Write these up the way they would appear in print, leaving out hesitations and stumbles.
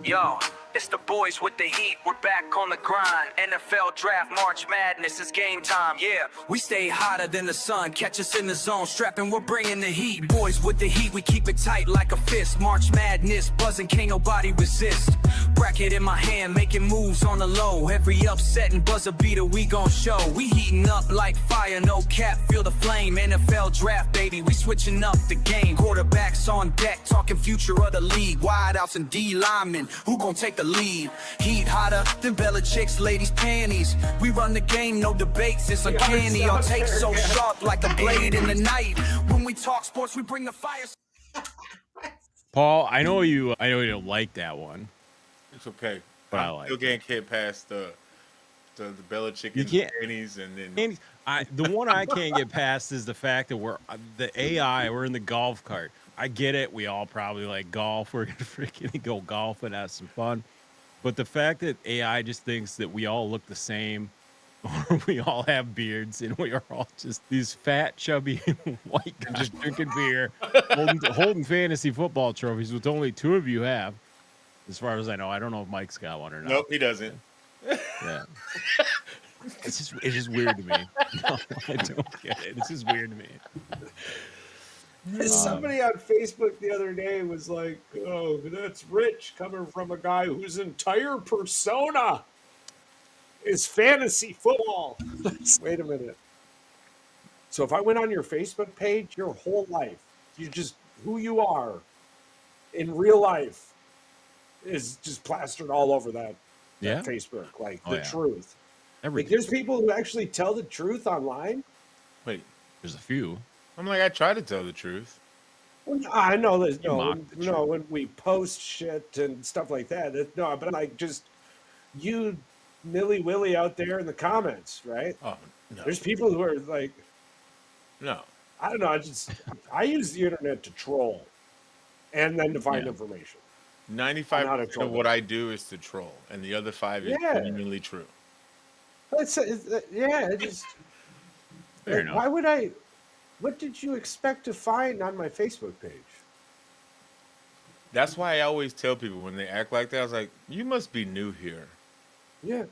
Yo, it's the boys with the heat, we're back on the grind. NFL draft, March Madness, it's game time, yeah. We stay hotter than the sun, catch us in the zone, strapping, we're bringing the heat. Boys with the heat, we keep it tight like a fist. March Madness, buzzing, can't nobody resist. Bracket in my hand, making moves on the low. Every upset and buzzer beater we gon' show. We heating up like fire, no cap, feel the flame. NFL draft, baby, we switching up the game. Quarterbacks on deck, talking future of the league. Wideouts and D linemen, who gon' take the lead? Heat hotter than Belichick's ladies' panties. We run the game, no debates, it's uncanny. Our takes so sharp like a blade in the night. When we talk sports, we bring the fire. Paul, I know you don't like that one. It's okay. But I I'm like still getting hit past the Belichick You and can't- panties, and then The one I can't get past is the fact that we're the AI. We're in the golf cart. I get it. We all probably like golf. We're gonna freaking go golf and have some fun. But the fact that AI just thinks that we all look the same, or we all have beards, and we are all just these fat, chubby white guys drinking beer, holding fantasy football trophies, which only 2 of you have, as far as I know. I don't know if Mike's got one or not. nope, he doesn't. Yeah. It's just weird to me. No, I don't get it. It's just weird to me. Somebody on Facebook the other day was like, "Oh, that's rich coming from a guy whose entire persona is fantasy football." Wait a minute. So if I went on your Facebook page, your whole life, you just who you are in real life is just plastered all over that Yeah. Facebook, like Oh, the yeah. truth. Like Everything. there's people who actually tell the truth online. Wait, There's a few. I'm like, I try to tell the truth. Well, I know there's You mock the truth. when we post shit and stuff like that. No, but like just you nilly willy out there in the comments, right? Oh no, There's people who are like, no. I don't know. I use the internet to troll, and then to find Yeah. information. 95% troll. of what I do is to troll, and the other 5 is Yeah. genuinely true. Yeah, it just Fair like, enough. why would I? What did you expect to find on my Facebook page? That's why I always tell people when they act like that, I was like, you must be new here. Yeah.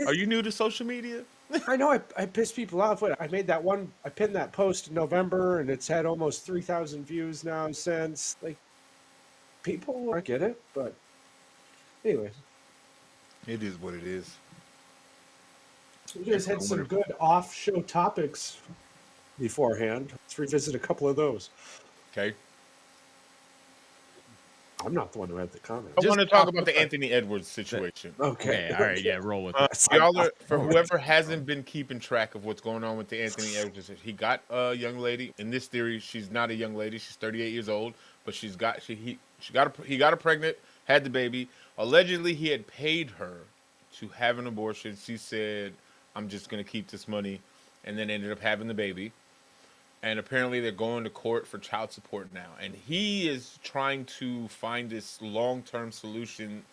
Are you new to social media? I know I pissed people off. I made that one, I pinned that post in November, and it's had almost 3,000 views now since. Like, people, I get it, but anyway, It is what it is. we guys had some good off-show topics beforehand. Let's revisit a couple of those. Okay. I'm not the one who had the comment. I want to talk about the Anthony Edwards situation. Okay. Okay, all right, yeah, roll with it. Y'all are, for whoever hasn't been keeping track of what's going on with the Anthony Edwards, he got a young lady. In this theory, she's not a young lady. She's 38 years old, but he got her pregnant, had the baby. Allegedly, he had paid her to have an abortion. She said, "I'm just gonna keep this money," and then ended up having the baby. And apparently they're going to court for child support now. And he is trying to find this long-term solution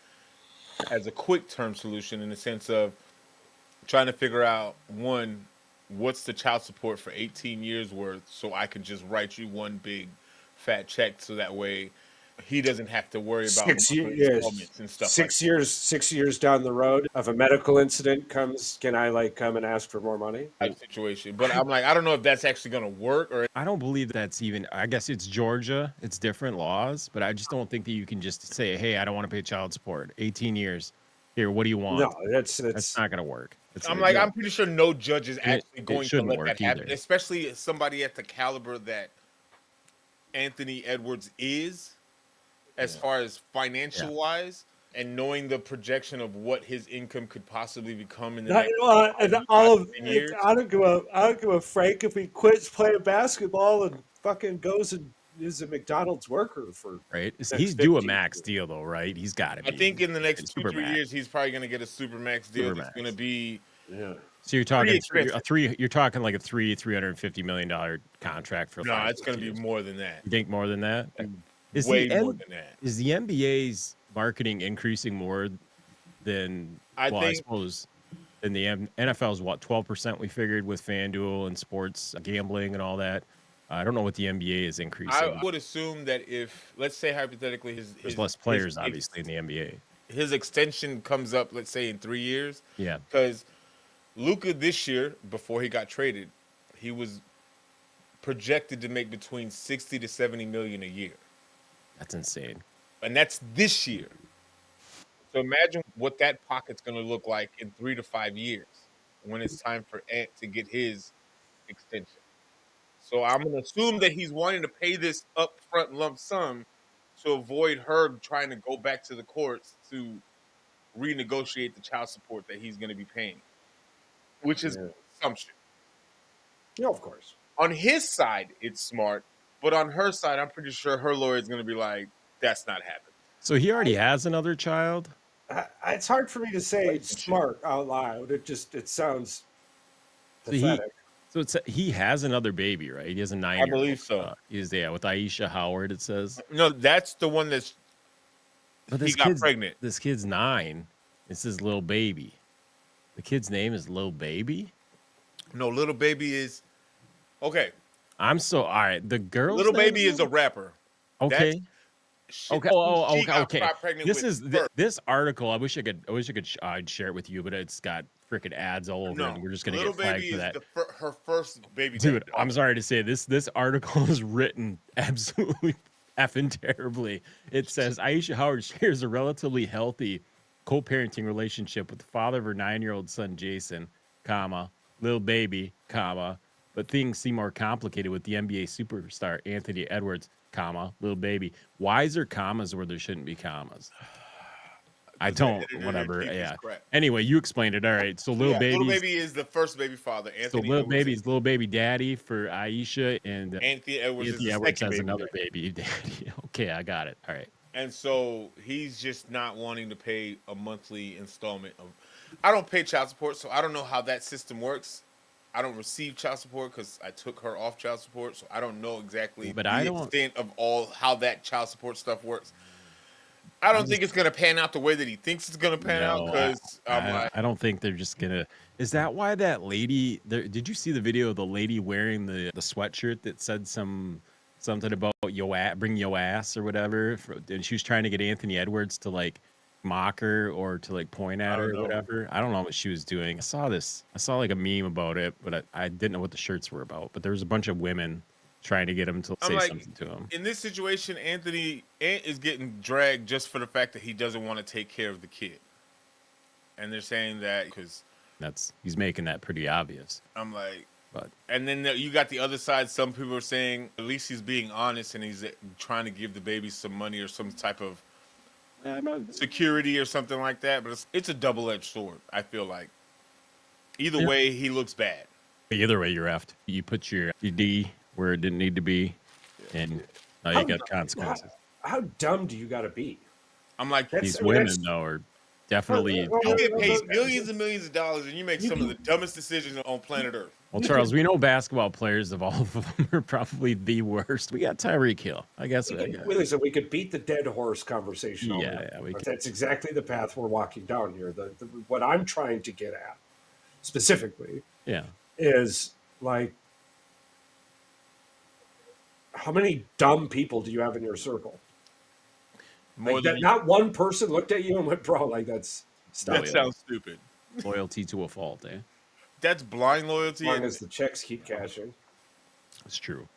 as a quick-term solution, in the sense of trying to figure out, one, what's the child support for 18 years worth, so I can just write you one big fat check, so that way he doesn't have to worry about 6 monthly years, installments and stuff. 6 years down the road, if a medical incident comes, can I like come and ask for more money? Type situation. But I'm like, I don't know if that's actually going to work, or I don't believe that's even. I guess it's Georgia. It's different laws, but I just don't think that you can just say, "Hey, I don't want to pay child support. 18 years. Here, what do you want?" No, that's not gonna work. I'm like, I'm pretty sure no judge is actually going to shouldn't let work that happen, either. especially somebody at the caliber that Anthony Edwards is, as far as financial wise, and knowing the projection of what his income could possibly become in the next years. I don't give a Frank if he quits playing basketball and fucking goes and is a McDonald's worker for Right. next He's due a 15 max deal though, right? He's got to I be. think in the next It's 2-3 Supermax. years, he's probably going to get a supermax deal. That's Supermax. going to be yeah. So you're talking expensive. You're talking like a $350 million contract for. no, 5 it's going to be years. more than that. You think more than that? Is Way the more than that. Is the NBA's marketing increasing more than I I think- suppose than the NFL's what 12% we figured with FanDuel and sports gambling and all that. I don't know what the NBA is increasing. I would assume that if, let's say hypothetically, There's less players, obviously, in the NBA. his extension comes up, let's say in 3 years. Yeah. Because Luka this year, before he got traded, he was projected to make between 60 to 70 million a year. That's insane. And that's this year. So imagine what that pocket's going to look like in 3 to 5 years when it's time for Ant to get his extension. So I'm going to assume that he's wanting to pay this upfront lump sum to avoid her trying to go back to the courts to renegotiate the child support that he's going to be paying, which is assumption. Yeah, of course. On his side, it's smart, but on her side, I'm pretty sure her lawyer is going to be like, "That's not happening." So he already has another child? It's hard for me to say smart out loud. It sounds pathetic. So he has another baby, right? He has a 9-year-old. I believe so. He's with Aisha Howard. It says. No, that's the one that's. But he got pregnant. This kid's 9. It's his little baby. The kid's name is Lil Baby. No, little baby is. Okay. All right. The girl. Little baby is a rapper. Okay. Okay. Okay. This article. I wish I'd share it with you, but it's got freaking ads all over it. And we're just gonna get flagged for that. Her first baby. Dude, I'm sorry to say this article is written absolutely effing terribly. It says Aisha Howard shares a relatively healthy co-parenting relationship with the father of her 9-year-old son Jason, Lil Baby, but things seem more complicated with the NBA superstar Anthony Edwards, Lil Baby. Why is there commas where there shouldn't be commas? I don't. Whatever. Yeah. Anyway, you explained it. All right. So Lil Baby is the first baby father. Anthony Lil Baby's Lil Baby daddy for Aisha, and Anthony Edwards has another baby daddy. Okay, I got it. All right. And so he's just not wanting to pay a monthly installment of. I don't pay child support, so I don't know how that system works. I don't receive child support because I took her off child support, so I don't know exactly the extent of how that child support stuff works. I don't think it's going to pan out the way that he thinks it's going to pan out because I don't think they're just going to. Is that why that lady? Did you see the video of the lady wearing the sweatshirt that said something about bring your ass or whatever? And she was trying to get Anthony Edwards to like mock her or to like point at her or whatever. I don't know what she was doing. I saw like a meme about it, but I didn't know what the shirts were about. But there was a bunch of women trying to get him to say something to him. In this situation, Ant is getting dragged just for the fact that he doesn't want to take care of the kid. And they're saying that because he's making that pretty obvious. I'm like, and then you got the other side. Some people are saying at least he's being honest and he's trying to give the baby some money or some type of security or something like that. But it's a double-edged sword. I feel like either way, he looks bad. Either way, you're effed. You put your D where it didn't need to be, and now you got consequences. How dumb do you got to be? I'm like, these women though are definitely. You get paid millions and millions of dollars, and you make some of the dumbest decisions on planet Earth. Well, Charles, we know basketball players of all of them are probably the worst. We got Tyreek Hill. I guess. Listen, we could beat the dead horse conversation. Yeah, we could. That's exactly the path we're walking down here. What I'm trying to get at, specifically, is like, how many dumb people do you have in your circle? Not one person looked at you and went, "Bro, like that sounds stupid." Loyalty to a fault, eh? That's blind loyalty. As long as the checks keep cashing. It's true.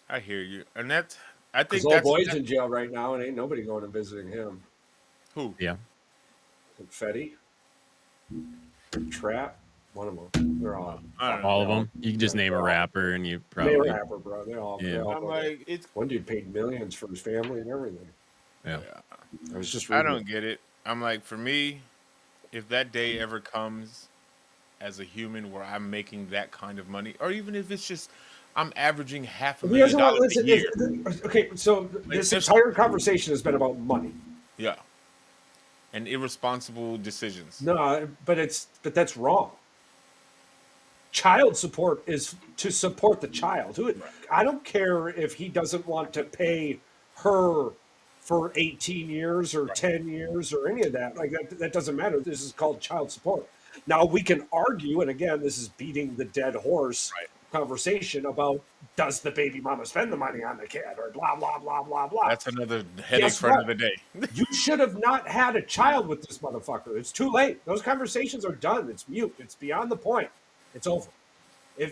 I hear you, and I think old boy's in jail right now, and ain't nobody going and visiting him. Who? Yeah. Confetti, Trap, one of them. They're all. All of them. You can just name a rapper, and you probably name a rapper, bro. They all. I'm like, it's one dude paid millions for his family and everything. Yeah. I was just. I don't get it. I'm like, for me, if that day ever comes, as a human, where I'm making that kind of money, or even if it's just I'm averaging $500,000 a year. Okay, so this entire conversation has been about money. Yeah. And irresponsible decisions. No, but that's wrong. Child support is to support the child. I don't care if he doesn't want to pay her for 18 years or 10 years or any of that. Like that doesn't matter. This is called child support. Now we can argue, and again, this is beating the dead horse. Right. conversation about does the baby mama spend the money on the kid or blah, blah, blah, blah, blah. That's another headache Guess for what? another day. You should have not had a child with this motherfucker. It's too late. Those conversations are done. It's mute. It's beyond the point. It's over.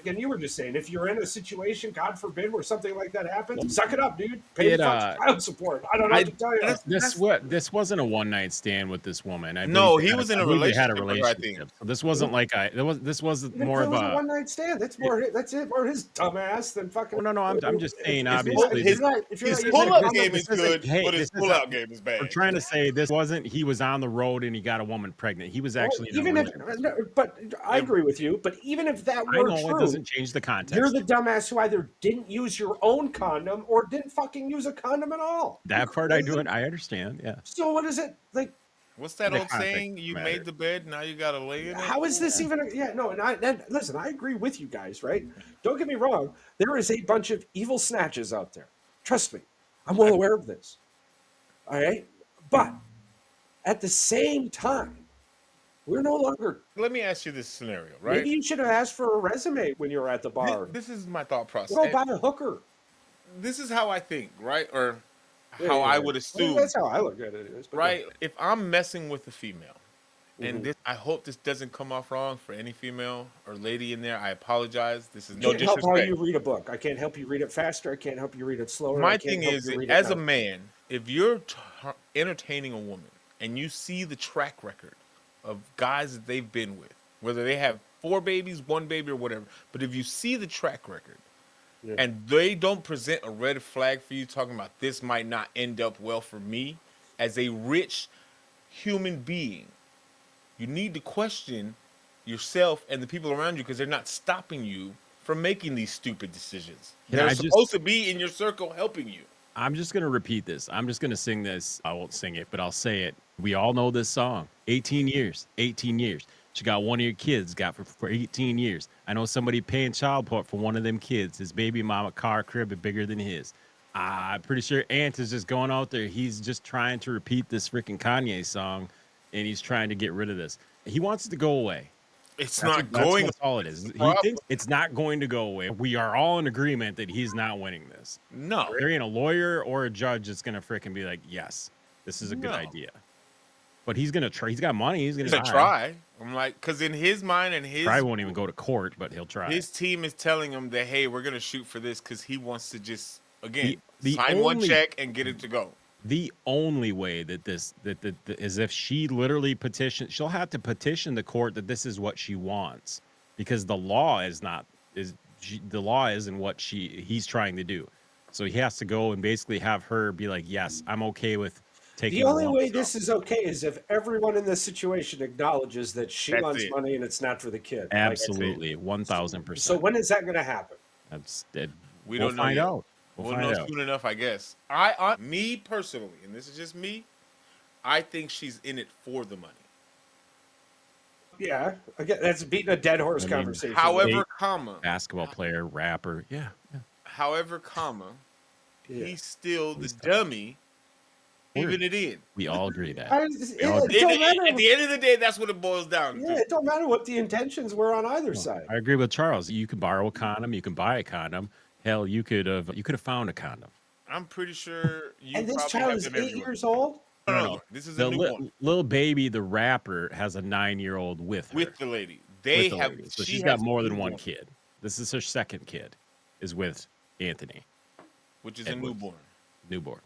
And you were just saying, if you're in a situation, God forbid, where something like that happens, suck it up, dude. Pay the fucking child support. I don't know what to tell you. This wasn't a one night stand with this woman. No, he was in a They had a relationship with her, I relationship. think. So this wasn't like this wasn't Even more if it of was a. a one night stand. That's it. More his dumbass than fucking. No. I'm just saying. If Obviously, his you're pull-up not- game is good, but his this is pull-out game is bad. we're trying to say this wasn't. He was on the road and he got a woman pregnant. He was actually. in a even if, relationship. but I agree with you. But even if that I were know true, it doesn't change the context. you're the dumbass who either didn't use your own condom or didn't fucking use a condom at all. That part I do it. I understand. Yeah. So what is it like? What's that The old context saying? You matters. made the bed, now you gotta lay in it. How is this even? No. And listen, I agree with you guys, right? Don't get me wrong. There is a bunch of evil snatches out there. Trust me, I'm well aware of this. All right, but at the same time, we're no longer. Let me ask you this scenario, right? Maybe you should have asked for a resume when you were at the bar. This is my thought process. Go And buy a hooker. this is how I think, right? Or Yeah, how yeah, I yeah. would Well, assume, that's how I look at it. Is but right? If I'm messing with a female, Mhm. and this, I hope this doesn't come off wrong for any female or lady in there. I apologize. This is no I can't help how disrespect. you read a book. I can't help you read it faster. I can't help you read it slower. I My can't thing help is, you read it as a now. man, if you're entertaining a woman and you see the track record of guys that they've been with, whether they have 4 babies, 1 baby, or whatever, but if you see the track record Yeah. and they don't present a red flag for you, talking about this might not end up well for me as a rich human being, you need to question yourself and the people around you because they're not stopping you from making these stupid decisions. Can They're I just- supposed to be in your circle helping you. I'm just going to repeat this. I'm just going to sing this. I won't sing it, but I'll say it. We all know this song. 18 years. 18 years. She got one of your kids, got for 18 years. I know somebody paying child support for one of them kids. His baby mama car crib is bigger than his. I'm pretty sure Ant is just going out there. He's just trying to repeat this freaking Kanye song, and he's trying to get rid of this. He wants it to go away. It's That's not going. That's all it is. He problem. thinks it's not going to go away. We are all in agreement that he's not winning this. No. There ain't a lawyer or a judge that's gonna freaking be like, yes, this is a good No. idea. But he's gonna try. He's got money. He's gonna He's try. I'm like, because in his mind and his Probably won't even go to court, but he'll try. his team is telling him that, hey, we're gonna shoot for this because he wants to just again The sign one only- check and get it to go. The only way that this is if she literally petition. She'll have to petition the court that this is what she wants, because the law is not the law isn't what he's trying to do. So he has to go and basically have her be like, yes, I'm okay with taking. The only lump way sum. this is okay is if everyone in this situation acknowledges that she That's wants it. money and it's not for the kid. Like, Absolutely, 1,000%. so when is that going to happen? That's it. We We'll don't know find yet. out. We'll find know out. soon enough, I guess. Me personally, and this is just me, I think she's in it for the money. Yeah, again, that's beating a dead horse I mean, conversation. However, Hey. comma, Basketball player, rapper. Yeah. however, comma, Yeah. he's still the He's- dummy, Word. keeping it in. We all agree that. I, all- it At don't matter. the end of the day, that's what it boils down Yeah, to. it don't matter what the intentions were on either side. I agree with Charles. You could borrow a condom. You can buy a condom. Hell, you could have found a condom. I'm pretty sure you And this probably child have is them 8 everywhere. years old. No, this is The a new one little baby, the rapper, has a 9-year-old with her. with the lady. They with the have. lady. So she she's has got more a than newborn, one kid. This is her second kid, is with Anthony, which is Edwards. a newborn. newborn.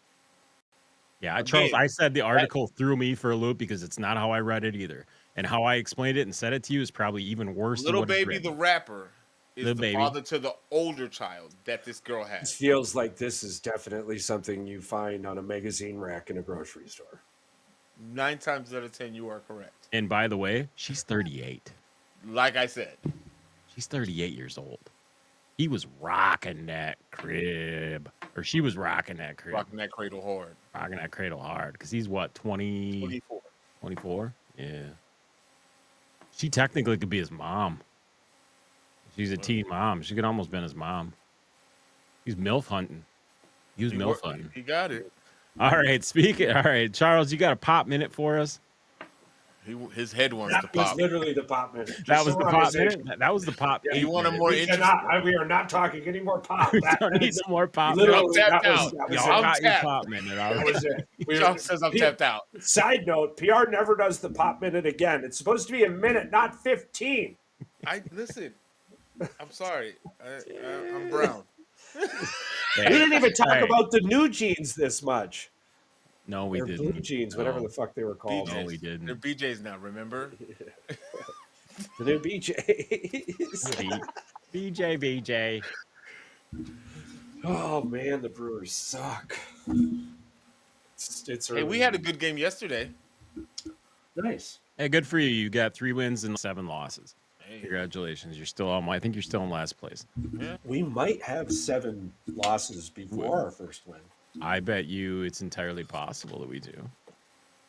Yeah, Again, Charles, I said the article threw me for a loop because it's not how I read it either. And how I explained it and said it to you is probably even worse Little than what it's baby, the written. rapper, is Lil the Baby. father to the older child that this girl It has. feels like this is definitely something you find on a magazine rack in a grocery store. 9 times out of 10, you are correct. And by the way, she's 38. Like I said, She's 38 years old. He was rocking that crib. Or she was rocking that crib. rocking that cradle hard. Rocking that cradle hard. Because he's what, 20, 24. 24? Yeah. She technically could be his mom. She's a teen mom. She could almost been his mom. He's MILF hunting. He was MILF hunting. He got it. All right, Charles, you got a pop minute for us? His head wants to That was pop. literally the pop minute. That Just was so the we're on pop same- minute. That was the pop. Yeah, You want a more We interesting? cannot. We are not talking any more pop. We That don't need some more pop. literally, I'm that tapped was, out. that was Y'all it. got your tapped. pop minute. That Already. was it. John says I'm tapped out. Side note: PR never does the pop minute again. It's supposed to be a minute, not 15. I listen. I'm sorry. I'm brown. We didn't even talk Hey. about the new jeans this much. No, we Or blue didn't. jeans, whatever No. the fuck they were called. No, we didn't. They're BJ's now. Remember? The new BJs. BJ. Oh man, the Brewers suck. It's Hey, we had a good game yesterday. nice. Hey, good for you. You got 3 wins and 7 losses. Hey, Congratulations. You're still on. I think you're still in last place. We might have 7 losses before our first win. I bet you it's entirely possible that we do.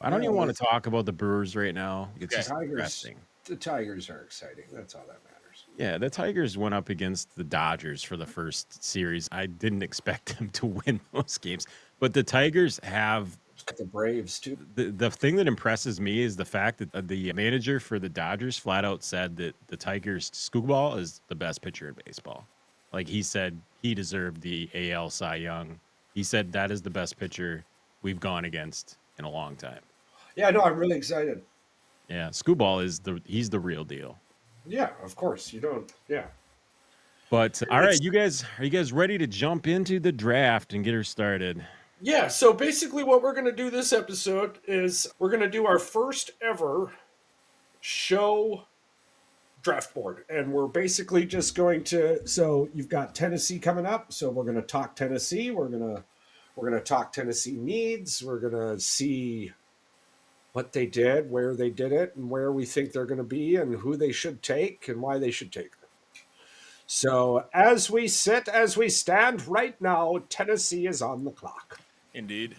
I don't even want to talk about the Brewers right now. It's just Tigers. depressing. The Tigers are exciting. That's all that matters. Yeah, the Tigers went up against the Dodgers for the first series. I didn't expect them to win those games, but the Tigers have The Braves too. the thing that impresses me is the fact that the manager for the Dodgers flat out said that the Tigers' Screwball is the best pitcher in baseball. Like he said, he deserved the AL Cy Young. He said that is the best pitcher we've gone against in a long time. Yeah, no, I'm really excited. Yeah, Screwball he's the real deal. Yeah, of course. You don't. Yeah. But all right, are you guys ready to jump into the draft and get her started? Yeah, so basically what we're going to do this episode is we're going to do our first ever show draft board. And we're basically just going to, so you've got Tennessee coming up, so we're going to talk Tennessee. We're going to talk Tennessee needs. We're going to see what they did, where they did it, and where we think they're going to be and who they should take and why they should take them. So as we stand right now, Tennessee is on the clock. indeed.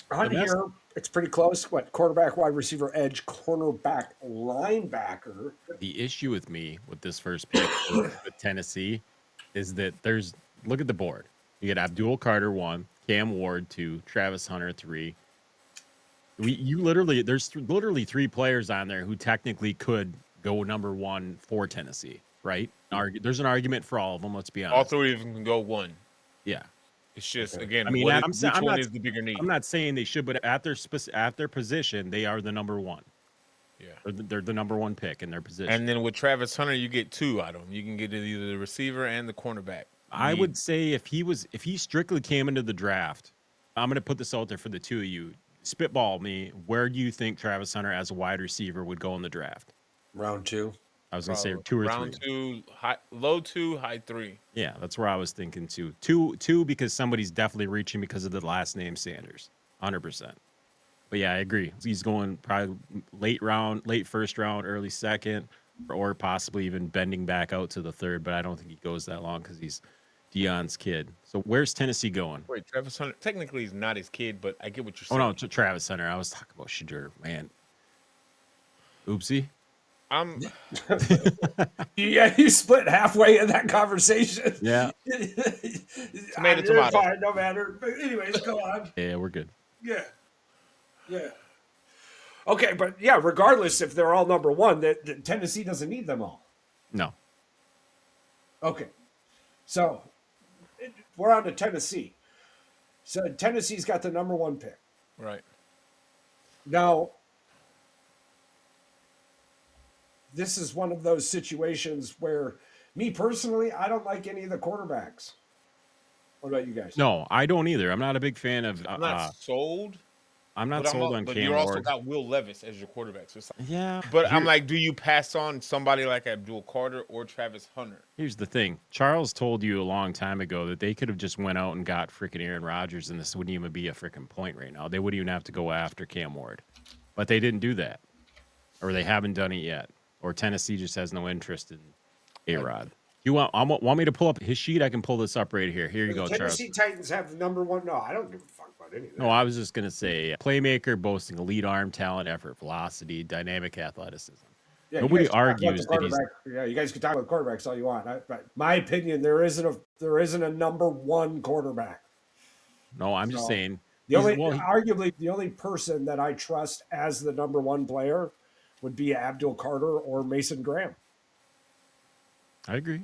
On here, it's pretty close. What, quarterback, wide receiver, edge, cornerback, linebacker. The issue with me with this first pick with Tennessee is that look at the board. You get Abdul Carter 1, Cam Ward 2, Travis Hunter 3. There's literally 3 players on there who technically could go number 1 for Tennessee, right? There's an argument for all of them. Let's be honest. All 3 of them can go 1. Yeah. It's just again, I mean, which one is the bigger need? I'm not saying they should, but at their position, they are the number 1. Yeah. They're the number 1 pick in their position. And then with Travis Hunter, you get 2 out of him. You can get either the receiver and the cornerback. I would say if he strictly came into the draft, I'm going to put this out there for the 2 of you. Spitball me. Where do you think Travis Hunter as a wide receiver would go in the draft? Round 2. I was going to say 2 or 3. Round 2, low 2, high 3. Yeah, that's where I was thinking too. Two because somebody's definitely reaching because of the last name Sanders, 100%. But yeah, I agree. He's going probably late first round, early second, or possibly even bending back out to the 3rd. But I don't think he goes that long because he's Deion's kid. So where's Tennessee going? Wait, Travis Hunter. Technically, he's not his kid, but I get what you're Oh saying. no, Travis Hunter. I was talking about Shadur, man. Oopsie. Yeah, you split halfway in that conversation. Yeah. Tomato. Fine, no matter. But anyways, go on. Yeah, we're good. Yeah. Okay, but yeah, regardless if they're all number 1, that Tennessee doesn't need them all. No. Okay. So we're on to Tennessee. So Tennessee's got the number 1 pick. Right. Now, this is one of those situations where, me personally, I don't like any of the quarterbacks. What about you guys? No, I don't either. I'm not a big fan of. I'm not sold. I'm not but sold on but Cam you also Ward. got Will Levis as your quarterback. So it's like, Yeah. but I'm like, do you pass on somebody like Abdul Carter or Travis Hunter? Here's the thing. Charles told you a long time ago that they could have just went out and got freaking Aaron Rodgers, and this wouldn't even be a freaking point right now. They wouldn't even have to go after Cam Ward. But they didn't do that. Or they haven't done it yet. Or Tennessee just has no interest in A-Rod. You want me to pull up his sheet? I can pull this up right here. Here you go, Charles. Tennessee Titans have the number 1. No, I don't give a fuck about any of that. No, I was just going to say playmaker, boasting elite arm, talent, effort, velocity, dynamic athleticism. Yeah, Nobody you guys can talk about argues the that he's. quarterback. Yeah, you guys can talk about quarterbacks all you want. But my opinion, there isn't a number 1 quarterback. No, I'm just saying Arguably, the only person that I trust as the number one player would be Abdul Carter or Mason Graham. I agree.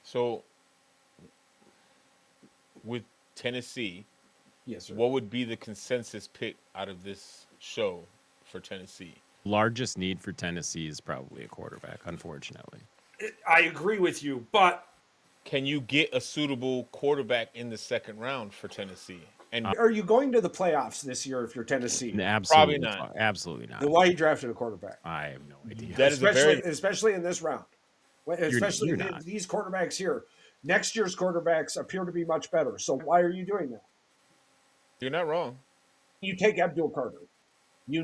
So, with Tennessee, Yes, sir. what would be the consensus pick out of this show for Tennessee? Largest need for Tennessee is probably a quarterback, unfortunately. I agree with you, but Can you get a suitable quarterback in the second round for Tennessee? And are you going to the playoffs this year if you're Tennessee? Absolutely not. Absolutely not. Then why are you drafting a quarterback? I have no idea. that is a very Especially in this round. Especially you're not. these quarterbacks here. Next year's quarterbacks appear to be much better. So why are you doing that? you're not wrong. You take Abdul Carter. You're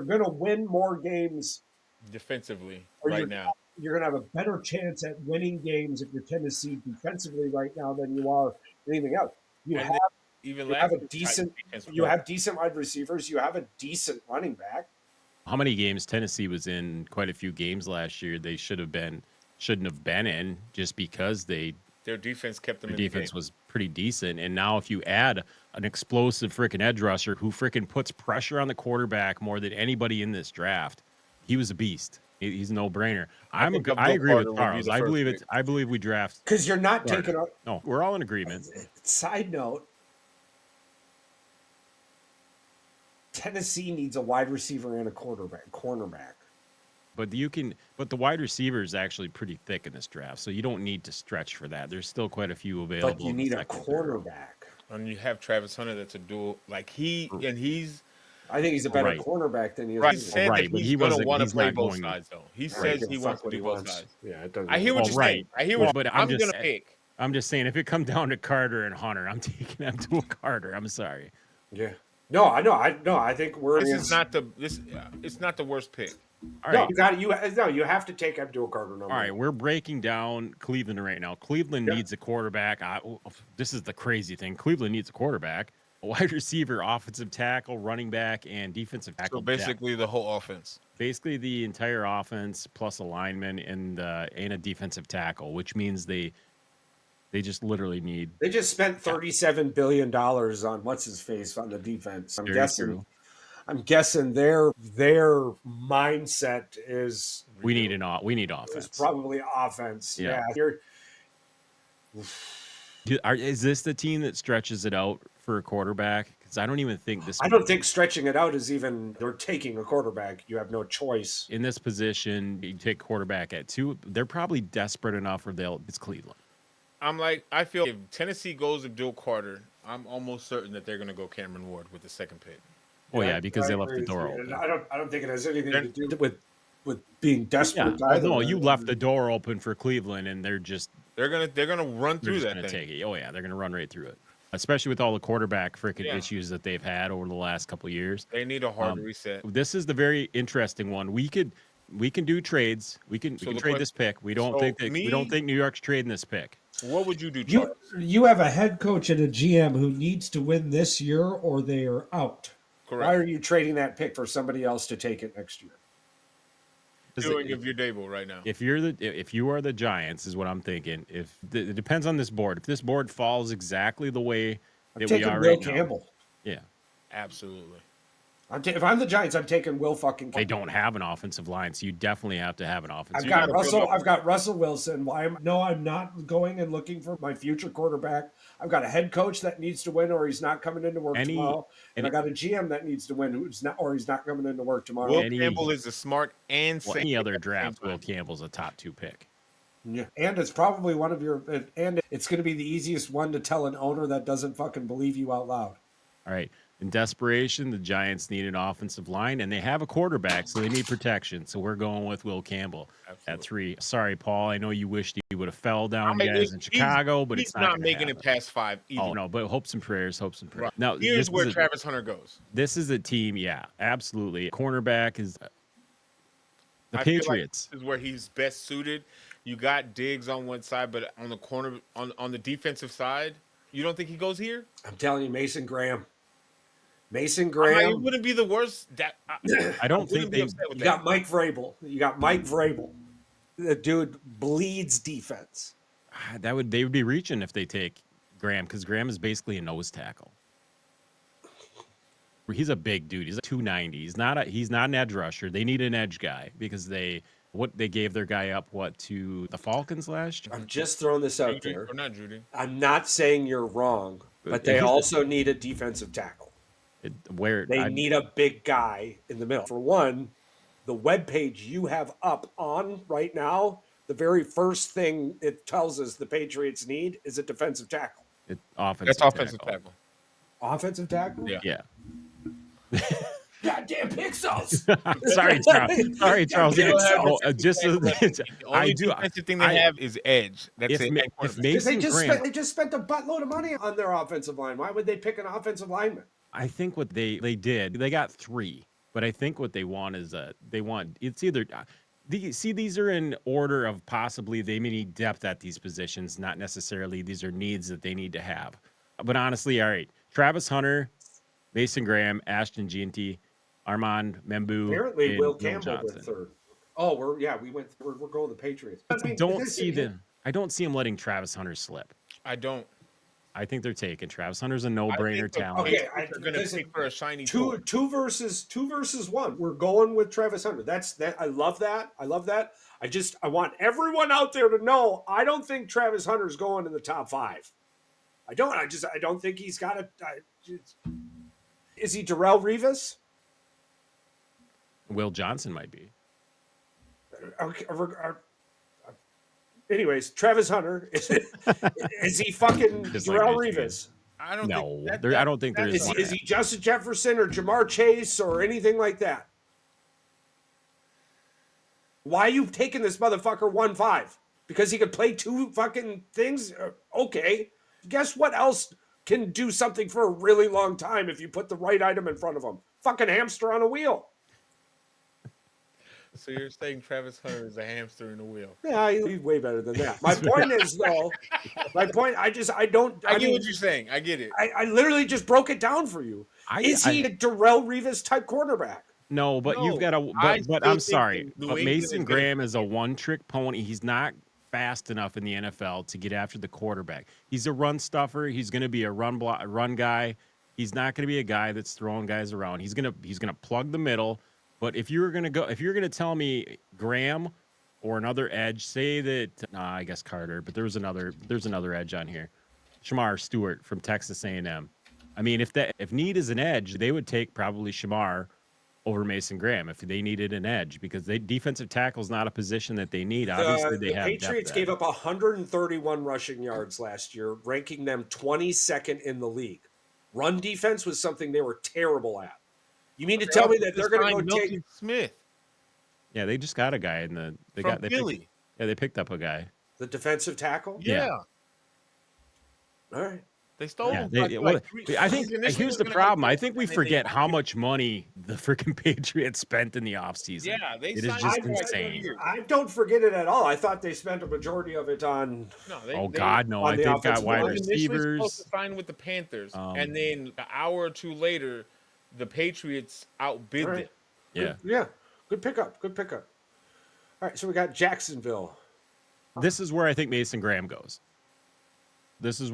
going to win more games Defensively Or right you're- now. you're going to have a better chance at winning games if you're Tennessee defensively right now than you are anything else. You And have, Even you last have a year, decent Titans you won. have decent wide receivers. You have a decent running back. How many games Tennessee was in? Quite a few games last year. They shouldn't have been in just because their defense kept them their in the defense game. was pretty decent. And now if you add an explosive freaking edge rusher who freaking puts pressure on the quarterback more than anybody in this draft, he was a beast. He's a no-brainer. I think agree Abdul with Carter would be Charles. the I first believe pick. it's. I believe we draft. Because you're not Carter. taking a No, we're all in agreement. side note. Tennessee needs a wide receiver and a cornerback. But the wide receiver is actually pretty thick in this draft, so you don't need to stretch for that. There's still quite a few available. But you in the need a second, third. cornerback. And you have Travis Hunter that's a dual. Like he's I think he's a better Right. cornerback than he is. he said right, that but he's he going to wasn't- want to he's play not both going- sides though. He Right, says give he a wants fuck to what do he both wants. sides. Yeah, it doesn't. I hear what you're saying. I hear what But I'm going to pick. I'm just saying, if it come down to Carter and Hunter, I'm taking Abdul Carter. I'm sorry. Yeah. No, I know. I think we're. It's not the worst pick. All No, right. you got you have to take Abdul Carter number. All right, we're breaking down Cleveland right now. Cleveland needs a quarterback. This is the crazy thing. Cleveland needs a quarterback, a wide receiver, offensive tackle, running back, and defensive tackle. So depth. basically, the whole offense. Basically the entire offense plus a lineman and a defensive tackle, which means they just literally need. They just spent $37 billion on what's his face on the defense. I'm Very guessing. true. I'm guessing their mindset is We need is offense. probably offense. Yeah. Is this the team that stretches it out for a quarterback? Because I don't even think this. I don't think stretching it out is even. They're taking a quarterback. You have no choice. In this position, you take quarterback at 2. They're probably desperate enough, or it's Cleveland. I feel if Tennessee goes Abdul Carter, I'm almost certain that they're going to go Cameron Ward with the second pick. Oh yeah, because they left agree the with door you. open. And I don't think it has anything to do with being desperate. Yeah. Either. No, you left the door open for Cleveland, and they're They're gonna run through that gonna thing. take it. Oh yeah, they're gonna run right through it. Especially with all the quarterback freaking Yeah. issues that they've had over the last couple of years. They need a hard reset. This is the very interesting one. We can do trades. We can So the trade que- this pick. We don't so think we don't me- think New York's trading this pick. What would you do, Charles? You have a head coach and a GM who needs to win this year, or they are out. Correct. Why are you trading that pick for somebody else to take it next year? Doing if you're Dable right now. If you are the Giants, is what I'm thinking. It depends on this board. If this board falls exactly the way I'm that we taking are Will right now, Campbell. yeah, Absolutely. If I'm the Giants, I'm taking Will fucking. they don't have an offensive line, so you definitely have to have an offensive. I've got gotta Russell. build up- I've got Russell Wilson. I'm not going and looking for my future quarterback. I've got a head coach that needs to win, or he's not coming into work tomorrow. And I got a GM that needs to win, he's not coming into work tomorrow. Will Campbell is a smart and Well, safe any at other the same draft, time. Will Campbell's a top 2 pick. Yeah. And it's probably one of your, and it's going to be the easiest one to tell an owner that doesn't fucking believe you out loud. All right. In desperation, the Giants need an offensive line, and they have a quarterback, so they need protection. So we're going with Will Campbell at 3. Sorry, Paul. I know you wished he would have fell down, guys, in Chicago, but he's it's not gonna making happen. it past 5 either. Oh no, but hopes and prayers. Right. Now Here's where Travis Hunter goes. This is a team, yeah, absolutely. Cornerback is the I feel like Patriots. this is where he's best suited. You got Diggs on one side, but on the corner, on the defensive side, you don't think he goes here? I'm telling you, Mason Graham. Mason I mean, Graham. it wouldn't be the worst. I don't think they. You got Mike Vrabel. The dude bleeds defense. They would be reaching if they take Graham, because Graham is basically a nose tackle. He's a big dude. He's like 290. He's not an edge rusher. They need an edge guy because they gave their guy up to the Falcons last year. I'm just throwing this out Judy, there. or not Judy. I'm not saying you're wrong, but they also need a defensive tackle. They need a big guy in the middle. For one, the webpage you have up on right now, the very first thing it tells us the Patriots need is a defensive tackle. That's offensive tackle. Offensive tackle? Yeah. Goddamn pixels. Sorry, Charles. Sorry, Charles. The only defensive thing they have is edge. That's if it. Mason Graham, They just spent a buttload of money on their offensive line. Why would they pick an offensive lineman? I think what they did, they got 3, but I think what they want is it's either these are in order of possibly they may need depth at these positions, not necessarily these are needs that they need to have. But honestly, all right, Travis Hunter, Mason Graham, Ashton Jeanty, Armand Membu. Apparently, Will Campbell Johnson. went third. Oh, we're going to the Patriots. I don't see him letting Travis Hunter slip. I don't. I think they're taking Travis Hunter's a no-brainer talent. Okay, they're going to pick for a shiny two versus one. We're going with Travis Hunter. I love that. I want everyone out there to know I don't think Travis Hunter's going in the top 5. I don't think he's got it. Is he Darrelle Revis? Will Johnson might be. Okay. Anyways, Travis Hunter is he fucking Darrelle Revis? I don't think there is. Is he Justin Jefferson or Jamar Chase or anything like that? Why are you taking this motherfucker 1-5? Because he could play 2 fucking things? Okay. Guess what else can do something for a really long time if you put the right item in front of him? Fucking hamster on a wheel. So you're saying Travis Hunter is a hamster in a wheel? Yeah, he's way better than that. My point is, though, I get what you're saying. I get it. I literally just broke it down for you. Is he a Darrelle Revis type quarterback? No, but No, you've got to. But I'm sorry. But Mason Graham is a one-trick pony. He's not fast enough in the NFL to get after the quarterback. He's a run stuffer. He's going to be a run guy. He's not going to be a guy that's throwing guys around. He's gonna plug the middle. But if you're gonna tell me Graham or another edge, say that I guess Carter, but there's another edge on here, Shamar Stewart from Texas A&M. I mean, if need is an edge, they would take probably Shamar over Mason Graham if they needed an edge because defensive tackle is not a position that they need. Obviously, they have. The Patriots gave up 131 rushing yards last year, ranking them 22nd in the league. Run defense was something they were terrible at. You mean to tell me that they're going to go take Smith? Yeah, they just got a guy in Philly. They picked up a guy. The defensive tackle? Yeah. All right. They stole him. I think here's the problem. I think we forget how much money the freaking Patriots spent in the offseason. Yeah, it is just insane. I don't forget it at all. I thought they spent a majority of it on. God, no! I think got wide receivers. Supposed to sign with the Panthers, and then an hour or two later, the Patriots outbid them. Yeah. Good pickup. All right, so we got Jacksonville. This is where I think Mason Graham goes. This is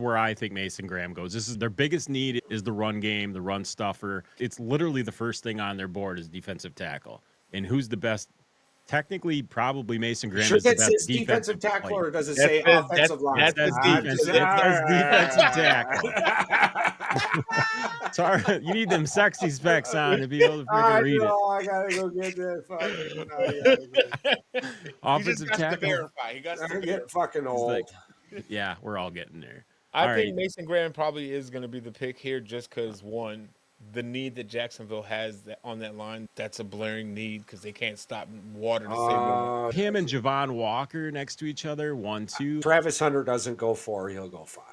their biggest need is the run game, the run stuffer. It's literally the first thing on their board is defensive tackle. And who's the best? Technically, probably Mason Graham is the best defensive tackle, or does it say offensive line? That's defensive tackle. Sorry, you need them sexy specs on to be able to freaking read it. I gotta go get that. Offensive tackle. Verify. He got I'm getting fucking old. Yeah, we're all getting there. I think Mason Graham probably is going to be the pick here just because, one, the need that Jacksonville has on that line, that's a blaring need because they can't stop water to save them. Him and Javon Walker next to each other, 1-2. Travis Hunter doesn't go 4, he'll go 5.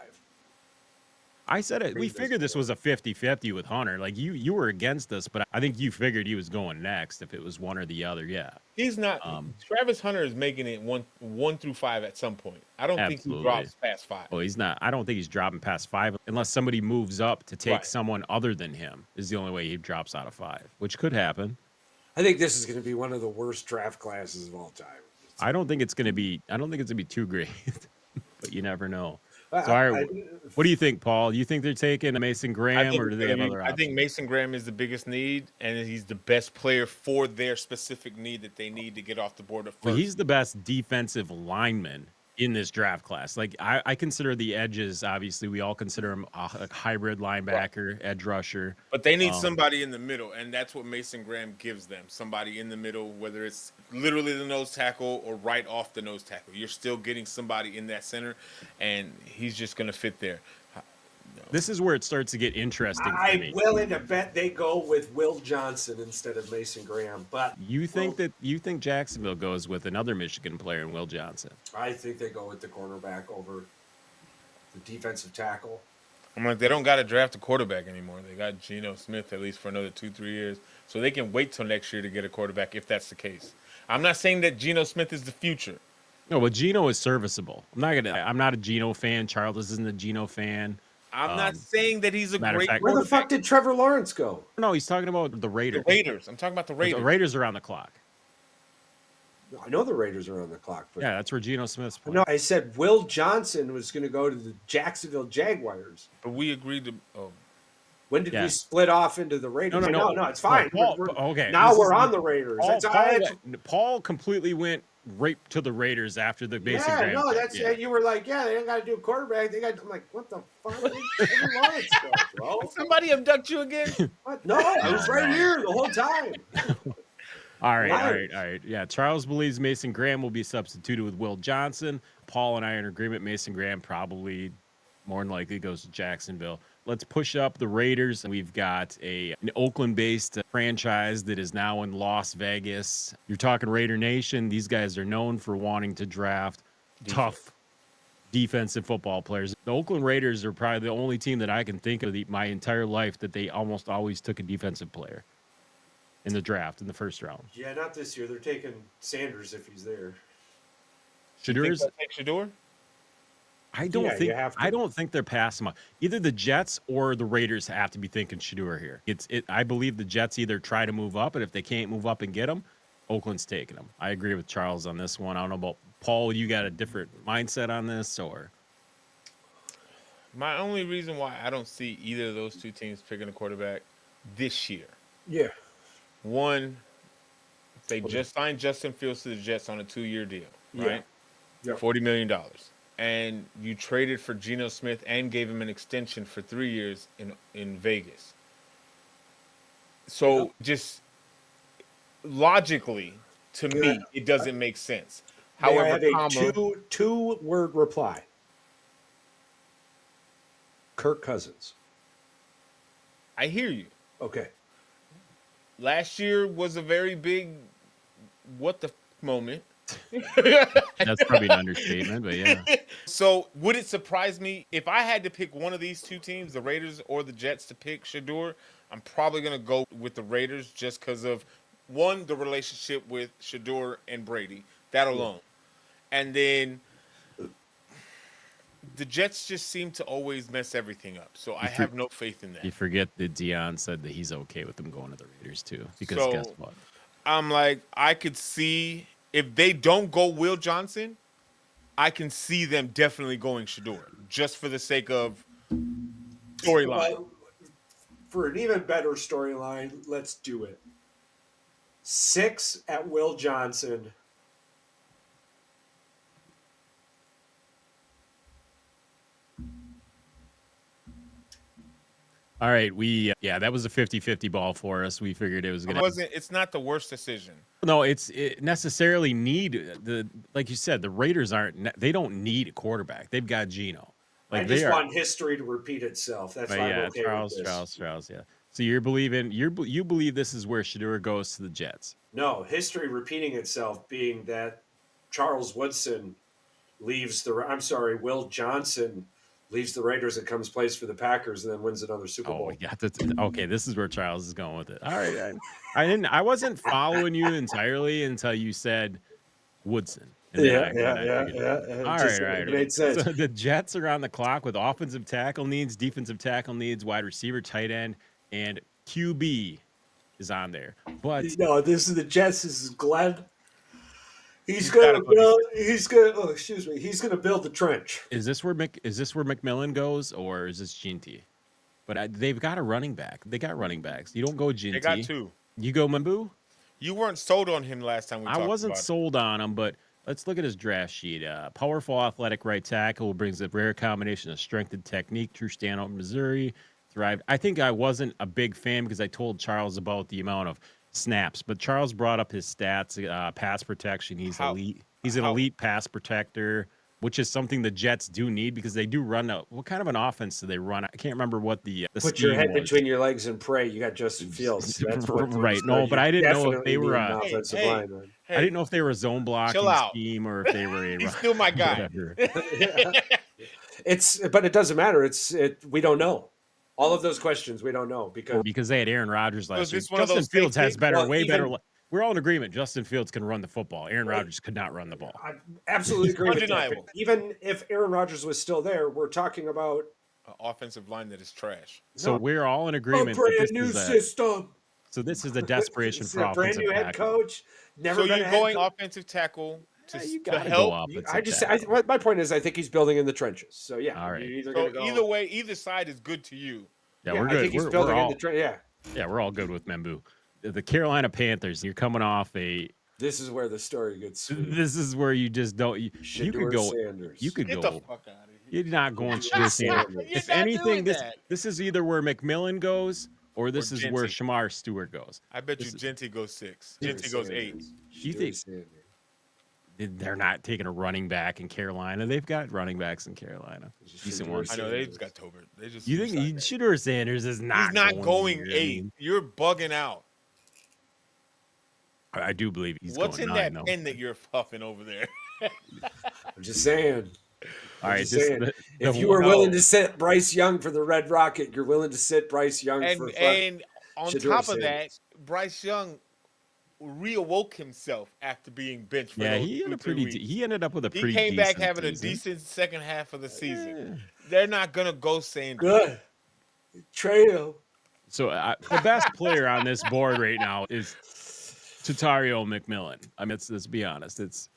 I said it. We figured this was a 50-50 with Hunter. Like you were against us, but I think you figured he was going next if it was one or the other. Yeah. He's not. Travis Hunter is making it 1 through 5 at some point. I don't think he drops past 5. Well, he's not. I don't think he's dropping past 5 unless somebody moves up to take someone other than him. Is the only way he drops out of 5, which could happen. I think this is going to be one of the worst draft classes of all time. I don't think it's going to be too great, but you never know. So, all right, what do you think, Paul? Do you think they're taking Mason Graham, or do they have other I options? think Mason Graham is the biggest need, and he's the best player for their specific need that they need to get off the board at first. Well, he's the best defensive lineman in this draft class. Like, I consider the edges, obviously, we all consider him a hybrid linebacker, edge rusher. But they need somebody in the middle, and that's what Mason Graham gives them. Somebody in the middle, whether it's literally the nose tackle or right off the nose tackle. You're still getting somebody in that center, and he's just going to fit there. This is where it starts to get interesting for I'm me. willing to bet they go with Will Johnson instead of Mason Graham, but You think Jacksonville goes with another Michigan player in Will Johnson? I think they go with the cornerback over the defensive tackle. I'm like, they don't got to draft a quarterback anymore. They got Geno Smith at least for another 2-3 years. So they can wait till next year to get a quarterback if that's the case. I'm not saying that Geno Smith is the future. No, but Geno is serviceable. I'm not a Geno fan. Charles isn't a Geno fan. I'm not saying that he's a matter of great fact- Where the quarterback. fuck did Trevor Lawrence go? No, he's talking about the The Raiders. Raiders. I'm talking about the Raiders. The Raiders are on the clock. I know the Raiders are on the clock, but Yeah, that's where Geno Smith's playing. no, I said Will Johnson was going to go to the Jacksonville Jaguars. But we agreed to. Oh, When did Yeah. we split off into the Raiders? No. No, it's fine. Paul, We're- okay. now this we're is- on the Raiders. Paul completely went right to the Raiders after the basic. Yeah, Graham no, pick. that's you were like, yeah, they don't got to do a quarterback. They got. I'm like, what the fuck? Where did Trevor Lawrence go, bro? somebody abduct you again? What? No, I was right here the whole time. All right. Liars. Yeah, Charles believes Mason Graham will be substituted with Will Johnson. Paul and I are in agreement. Mason Graham probably more than likely goes to Jacksonville. Let's push up the Raiders. We've got an Oakland-based franchise that is now in Las Vegas. You're talking Raider Nation. These guys are known for wanting to draft tough defensive football players. The Oakland Raiders are probably the only team that I can think of my entire life that they almost always took a defensive player in the draft in the first round. Yeah, not this year. They're taking Sanders if he's there. Shadur's, Shador? I don't Yeah, think you have to. I don't think they're passing him. Either the Jets or the Raiders have to be thinking Shadur here. I believe the Jets either try to move up, and if they can't move up and get him, Oakland's taking him. I agree with Charles on this one. I don't know about Paul. You got a different mindset on this, or? My only reason why I don't see either of those two teams picking a quarterback this year. Yeah. One, they just signed Justin Fields to the Jets on a 2-year deal, right? Yeah. $40 million. And you traded for Geno Smith and gave him an extension for 3 years in Vegas. So just logically, to me, it doesn't make sense. May I However, have a two-word reply. Kirk Cousins. I hear you. Okay. Last year was a very big what the moment. That's probably an understatement, but yeah. So would it surprise me if I had to pick one of these two teams, the Raiders or the Jets, to pick Shador? I'm probably going to go with the Raiders just because of, one, the relationship with Shador and Brady, that alone. And then the Jets just seem to always mess everything up. So I have no faith in that. You forget that Dion said that he's okay with them going to the Raiders too, because So- guess what? I'm like, I could see if they don't go Will Johnson, I can see them definitely going Shador just for the sake of storyline. Well, for an even better storyline, let's do it. 6 at Will Johnson. All right, that was a 50-50 ball for us. We figured it was going to. It's not the worst decision. No, it necessarily like you said, the Raiders they don't need a quarterback. They've got Geno. I Like just they are. want history to repeat itself. That's But why yeah, I'm okay with this. Charles, yeah. So you believe this is where Shador goes to the Jets. No, history repeating itself being that Charles Woodson Will Johnson leaves the Raiders and comes plays for the Packers and then wins another Super Bowl. Oh, yeah. Okay, this is where Charles is going with it. All right, I wasn't following you entirely until you said Woodson. And then Yeah. All right. It made sense. So the Jets are on the clock with offensive tackle needs, defensive tackle needs, wide receiver, tight end, and QB is on there. But No, this is the Jets. This is Glenn. He's gotta gonna go build. He's gonna. Oh, excuse me. He's gonna build the trench. Is this where McMillan goes, or is this Ginty? But they've got a running back. They got running backs. You don't go They got Ginty. 2. You go Mambu. You weren't sold on him last time we I talked wasn't about it. sold on him, but let's look at his draft sheet. Powerful, athletic right tackle who brings a rare combination of strength and technique. True standout in Missouri. Thrived. I think I wasn't a big fan because I told Charles about the amount of snaps, but Charles brought up his stats. Pass protection. He's elite. He's an elite pass protector, which is something the Jets do need because they do run what kind of an offense do they run? I can't remember what the Put your scheme head was. between your legs and pray. You got Justin Fields. That's what Right. No, but I didn't know if they were an offensive lineman. I didn't know if they were a zone blocking out. scheme or if they were a He's still my guy. But it doesn't matter. We don't know. All of those questions we don't know because they had Aaron Rodgers last year. this one of Justin those Fields has fake better, way better. We're all in agreement. Justin Fields can run the football. Aaron Rodgers could not run the ball. I absolutely agree with that. Undeniable. Even if Aaron Rodgers was still there, we're talking about An offensive line that is trash. So we're all in a agreement. brand new system. So this is the desperation It's for a brand offensive new head tackle. coach. Never So been you're a head going coach. offensive tackle You to gotta help. go offensive I tackle. my point is, I think he's building in the trenches. So yeah, All right. you're either So gonna go, either way, either side is good to you. Yeah, yeah, we're I good. think he's We're building in all, the trenches. Yeah, yeah, we're all good with Membu. The Carolina Panthers. You're coming off a. this is where the story gets sweet. This is where you just don't. You could Shedeur go. Sanders. You could Get go. the fuck out of here. You're not going Shedeur Shedeur Sanders. Sanders. You're If not anything, doing this that. this is either where McMillan goes or this is where Ginty. Shamar Stewart goes. I bet you This is- Ginty goes 6. Shedeur Ginty goes 8. Sanders. You Shedeur think- Sanders. They're not taking a running back in Carolina. They've got running backs in Carolina. Decent ones. I know they just got Tobert. They just You think Shedeur Sanders is not? he's not going here? 8. You're bugging out. I do believe he's What's going in 9, that though. pen that you're puffing over there? I'm just saying. All right, just this, saying. the, If the- you were willing to sit Bryce Young for the Red Rocket, you're willing to sit Bryce Young for And on Shedeur top of that, Sanders. Bryce Young reawoke himself after being benched for yeah, those he had 2, a 3 pretty. weeks. He ended up with a He pretty. came back decent having season. a decent second half of the season. Yeah. They're not gonna go Sanders. good. Trade him. So the best player on this board right now is Tatario McMillan. I mean, let's be honest. It's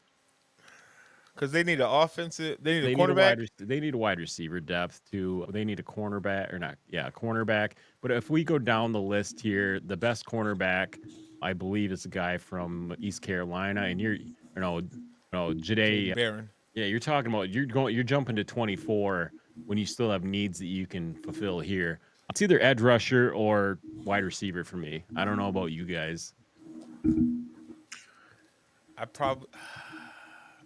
Because they need an offensive. They need they a need a quarterback. they need a wide receiver depth too. They need a cornerback or not? Yeah, a cornerback. But if we go down the list here, the best cornerback, I believe, is a guy from East Carolina, and Jade. Barron. Yeah, you're talking about you're jumping to 24 when you still have needs that you can fulfill here. It's either edge rusher or wide receiver for me. I don't know about you guys.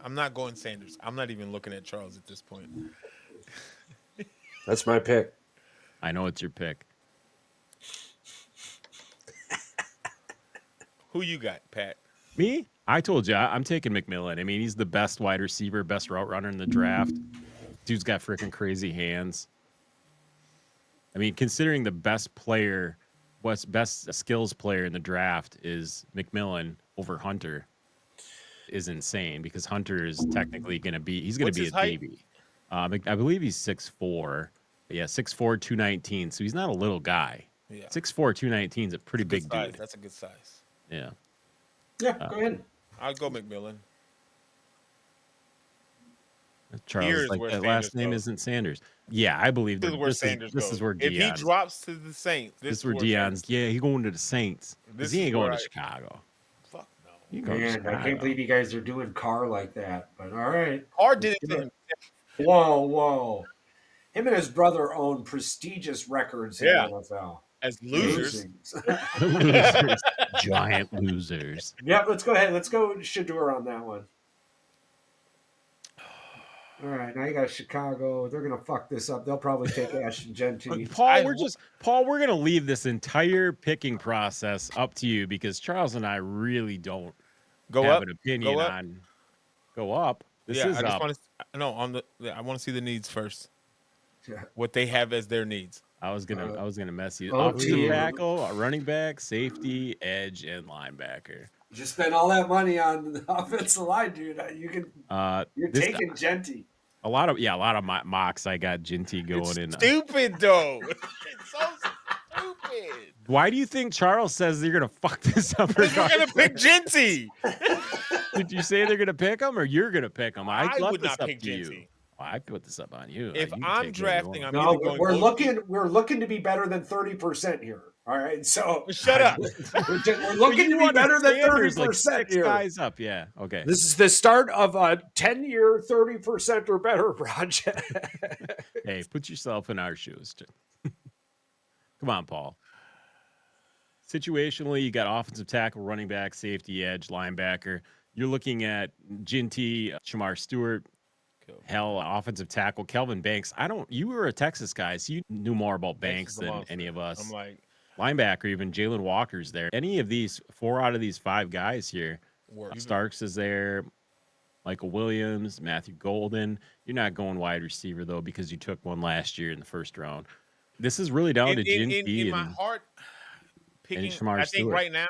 I'm not going Sanders. I'm not even looking at Charles at this point. That's my pick. I know it's your pick. Who you got, Pat? Me? I told you I'm taking McMillan. I mean, he's the best wide receiver, best route runner in the draft. Dude's got freaking crazy hands. I mean, considering the best player, what's best skills player in the draft is McMillan over Hunter, is insane because Hunter is technically going to be, he's going What's to be his a height? baby. I believe he's 6'4". Yeah, 6'4", 219. So he's not a little guy. Yeah. 6'4", 219 is a pretty big Good size. dude. That's a good size. Yeah. Yeah, go ahead. I'll go McMillan. Charles, Here's like where that Sanders last name goes. isn't Sanders. Yeah, I believe This is that where Sanders this goes. is where If he Dion's. drops to the Saints, This is where Dion's. Yeah, he's going to the Saints. This Because he is ain't going where to Chicago. Fuck no. You go to Man, Chicago. I can't believe you guys are doing Carr like that. But all right. Carr did it to him. Whoa. Him and his brother own prestigious records in Yeah. the NFL. As losers. Losers. Giant losers. Yeah, let's go ahead. Let's go Shedeur on that one. All right, now you got Chicago. They're gonna fuck this up. They'll probably take Ashton Genty. Paul, we're gonna leave this entire picking process up to you because Charles and I really don't Go have up. an opinion Go up. on go up. This Yeah, is I just up. want to. No, I want to see the needs first. Yeah. What they have as their needs. I was gonna mess you. oh, Offensive dear. tackle, a running back, safety, edge, and linebacker. You spent all that money on the offensive line, dude. You're This- taking Genty. a lot of my mocks. I got Ginty going It's in. stupid though. It's so stupid. Why do you think Charles says you're gonna fuck this up? Because we're gonna pick Genty. Did you say they're gonna pick them, or you're gonna pick them? I I left would this not up pick to you. Genty. Well, I put this up on you. If You can I'm take who you drafting, want. I'm either going we're looking to be better than 30% here. All right, so Shut up. we're looking to be better than There's 30% like 6 here. guys up. Yeah. Okay. This is the start of a 10-year 30% or better project. Hey, put yourself in our shoes. Come on, Paul. Situationally, you got offensive tackle, running back, safety, edge, linebacker. You're looking at Ginty, Shamar Stewart, hell, offensive tackle, Kelvin Banks. You were a Texas guy, so you knew more about Banks than any of us. I'm like, linebacker, even Jalen Walker's there. Any of these 4 out of these 5 guys here, Starks is there, Michael Williams, Matthew Golden. You're not going wide receiver, though, because you took one last year in the first round. This is really down to Ginty in my heart, picking. Shamar I think Stewart. right now.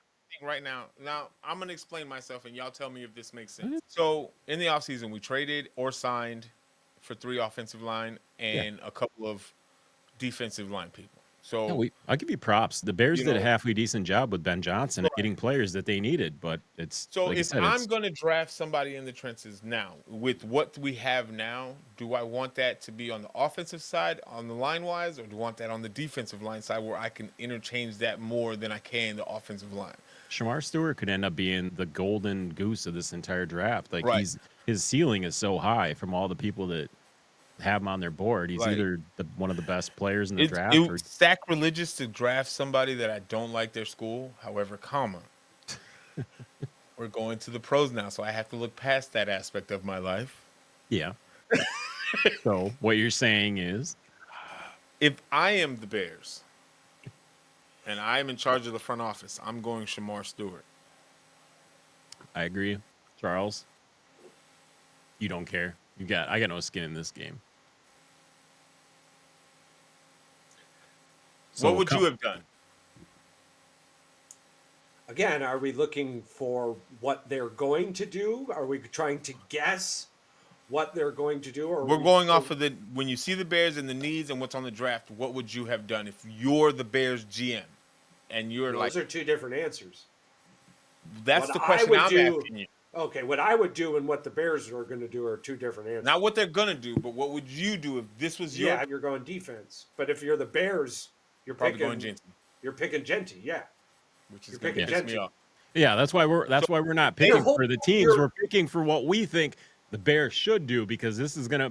Now I'm gonna explain myself, and y'all tell me if this makes sense. So in the offseason, we traded or signed for 3 offensive line and a couple of defensive line people. So I'll give you props. The Bears did a know- halfway decent job with Ben Johnson at getting players that they needed, but it's So like I if said, I'm going to draft somebody in the trenches now, with what we have now, do I want that to be on the offensive side, on the line wise, or do I want that on the defensive line side where I can interchange that more than I can the offensive line? Shamar Stewart could end up being the golden goose of this entire draft. Like Right. his ceiling is so high from all the people that have him on their board. He's either one of the best players in the draft, or It's sacrilegious to draft somebody that I don't like their school. However, we're going to the pros now, so I have to look past that aspect of my life. yeah. So what you're saying is, If I am the Bears and I am in charge of the front office, I'm going Shamar Stewart. I agree, Charles. You don't care. I got no skin in this game. So What would you have done? Again, are we looking for what they're going to do? Are we trying to guess what they're going to do? Or We're going off of when you see the Bears and the needs and what's on the draft, what would you have done if you're the Bears GM? And you're those are 2 different answers. That's what the question I'm asking you. Okay, what I would do and what the Bears are going to do are 2 different answers. Not what they're going to do, but what would you do if this was your... Yeah, you're going defense. But if you're the Bears, you're Probably picking... going Genty. You're picking Genty, yeah. Which is You're going to picking piss me Genty. off. Yeah, that's why we're not picking for the teams. We're picking for what we think the Bears should do, because this is gonna.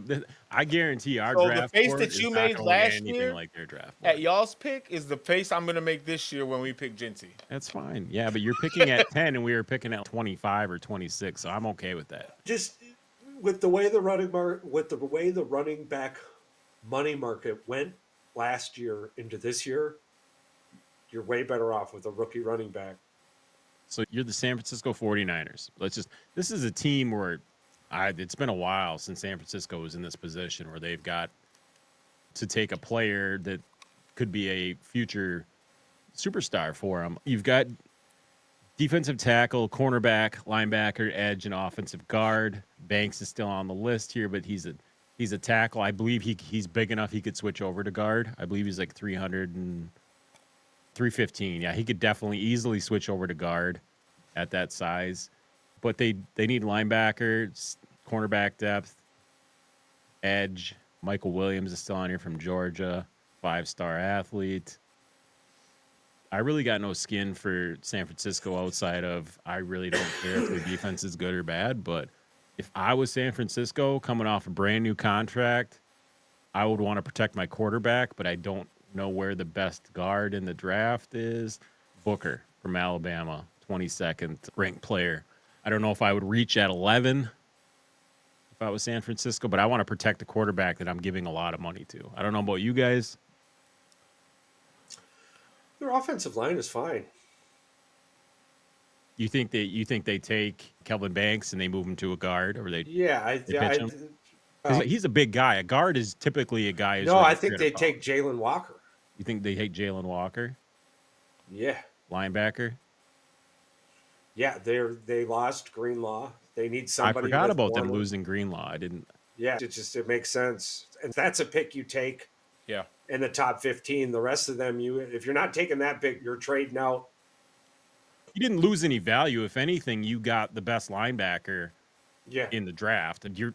I guarantee our draft. The face board that is you not made gonna look last anything year like their draft board. at y'all's pick is the face I'm going to make this year when we pick Genty. That's fine. Yeah, but you're picking at 10, and we were picking at 25 or 26, so I'm okay with that. Just with the way the running back money market went last year into this year, you're way better off with a rookie running back. So you're the San Francisco 49ers. This is a team where it's been a while since San Francisco was in this position where they've got to take a player that could be a future superstar for them. You've got defensive tackle, cornerback, linebacker, edge, and offensive guard. Banks is still on the list here, but he's a tackle. I believe he's big enough he could switch over to guard. I believe he's like 315. Yeah, he could definitely easily switch over to guard at that size. But they need linebackers, cornerback depth, edge. Michael Williams is still on here from Georgia, 5-star athlete. I really got no skin for San Francisco outside of I really don't care if their defense is good or bad. But if I was San Francisco coming off a brand new contract, I would want to protect my quarterback, but I don't know where the best guard in the draft is. Booker from Alabama, 22nd ranked player. I don't know if I would reach at 11 if I was San Francisco, but I want to protect the quarterback that I'm giving a lot of money to. I don't know about you guys. Their offensive line is fine. You think they take Kelvin Banks and they move him to a guard, or they pitch him? 'Cause he's a big guy. A guard is typically a guy. No, I think they take Jalen Walker. You think they take Jalen Walker? Yeah. Linebacker? Yeah, they lost Greenlaw. They need somebody. I forgot with about more them losing Greenlaw. I didn't. Yeah, it makes sense. And that's a pick you take Yeah. in the top 15. The rest of them, if you're not taking that pick, you're trading out you didn't lose any value. If anything, you got the best linebacker Yeah. in the draft. And you're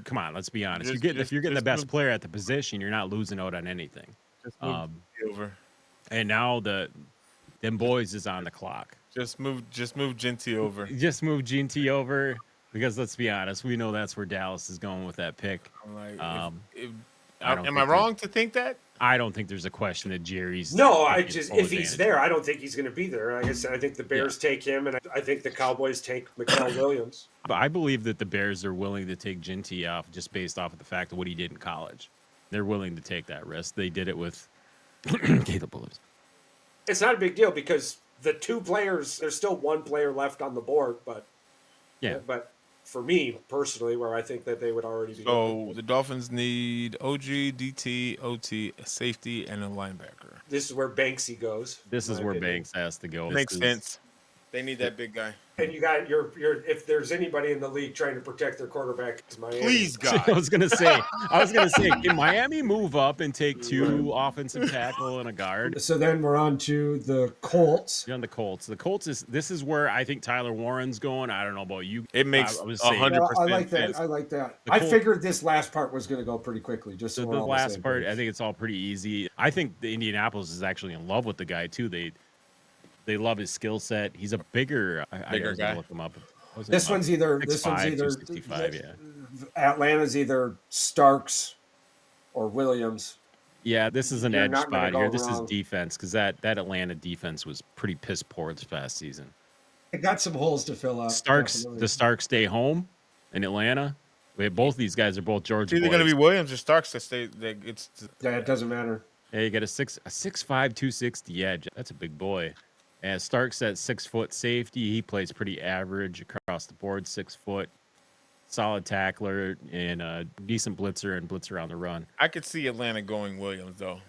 come on, let's be honest. Just- If you're getting the just best move- player at the position, you're not losing out on anything. Just move over. And now them boys is on the clock. Just move Genty over. Just move GT over because let's be honest, we know that's where Dallas is going with that pick. I'm like, I don't am I think wrong to think that? I don't think there's a question that Jerry's. No, taking full if he's advantage. there, I don't think he's going to be there. Like I said, I think the Bears take him, and I think the Cowboys take Mikael Williams. But I believe that the Bears are willing to take Genty off just based off of the fact of what he did in college. They're willing to take that risk. They did it with Caleb Williams. It's not a big deal because the two players, there's still one player left on the board, but Yeah. But for me personally, where I think that they would already be. So the Dolphins need OG, DT, OT, a safety, and a linebacker. This is where Banksy goes. This in is my where opinion. Banks has to go. Makes This is- sense. They need that big guy. And you got your if there's anybody in the league trying to protect their quarterback, it's Miami. Please, I God. was gonna say, can Miami move up and take two offensive tackle and a guard? So then we're on to the Colts. You're on the Colts. The Colts this is where I think Tyler Warren's going. I don't know about you. It makes I would say 100% I like that. sense. I like that. The I Colts- figured this last part was going to go pretty quickly. Just so the we're all on the last same part, page. I think it's all pretty easy. I think the Indianapolis is actually in love with the guy too. They love his skill set. He's a bigger Bigger was gonna guy. Look him up. This one's either 6'5", 265, yeah. Atlanta's either Starks or Williams. Yeah, this is an You're edge not gonna spot go here. This wrong. is defense because that Atlanta defense was pretty piss poor this past season. It got some holes to fill up. definitely. The Starks stay home in Atlanta. Both these guys are both Georgia It's either boys. going to be Williams or Starks that stay. Yeah, it doesn't matter. Yeah, you got a 6'5", 260 edge. That's a big boy. And Starks at 6 foot safety. He plays pretty average across the board. 6 foot, solid tackler and a decent blitzer and blitzer on the run. I could see Atlanta going Williams though.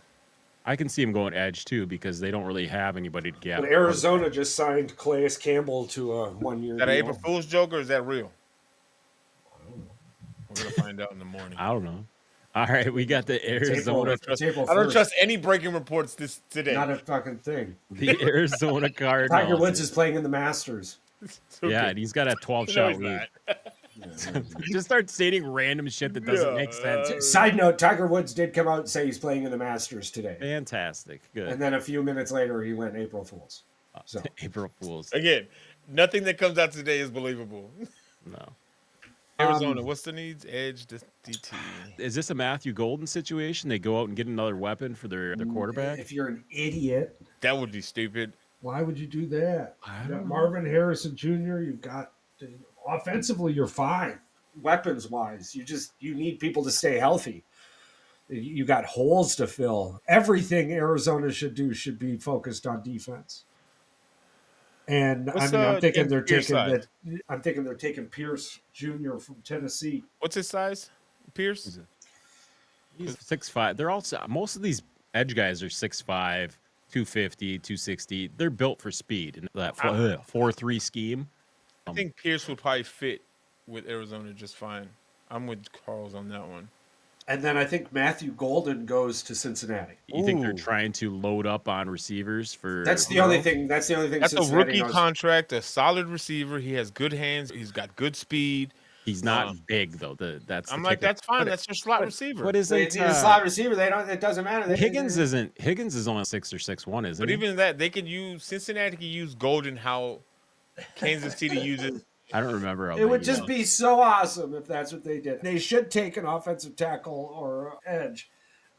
I can see him going edge too because they don't really have anybody to gap. But Arizona just signed Calais Campbell to a 1 year Is that deal. an April Fool's joke or is that real? We're gonna find out in the morning. I don't know. All right, we got the It's Arizona. April I don't 1st. trust any breaking reports today. Not a fucking thing. The Arizona Cardinals. Tiger Woods is playing in the Masters. Yeah, and he's got a 12-shot lead. Just start stating random shit that doesn't make sense. Side note: Tiger Woods did come out and say he's playing in the Masters today, Fantastic. Good. and then a few minutes later he went April Fools. So April Fools. Again, nothing that comes out today is believable. No. Arizona, what's the needs? Edge, DT. Is this a Matthew Golden situation? They go out and get another weapon for their quarterback? if you're an idiot, That would be stupid. why would you do that? I You don't got know. Marvin Harrison Jr. You've got offensively, you're fine. Weapons wise, you need people to stay healthy. You got holes to fill. Everything Arizona should do should be focused on defense. And What's, I'm thinking they're Pierce taking size? that. I'm thinking they're taking Pierce Jr. from Tennessee. What's his size? Pierce? He's 6'5". They're also most of these edge guys are 6'5", 250, 260. They're built for speed in that 4-3 scheme. I think Pierce would probably fit with Arizona just fine. I'm with Carl's on that one. And then I think Matthew Golden goes to Cincinnati. You think they're Ooh. trying to load up on receivers for? That's the only thing. That's the only thing. That's a Cincinnati rookie knows. contract, a solid receiver. He has good hands. He's got good speed. He's not big though. That's I'm the like, kicker. that's fine. But That's your slot receiver. What They isn't need a slot receiver. They don't. It doesn't matter. Higgins is only 6 or 6'1", isn't But he? even that, they could use Cincinnati could use Golden how Kansas City uses. I don't remember. How It big would he just was. be so awesome if that's what they did. They should take an offensive tackle or edge,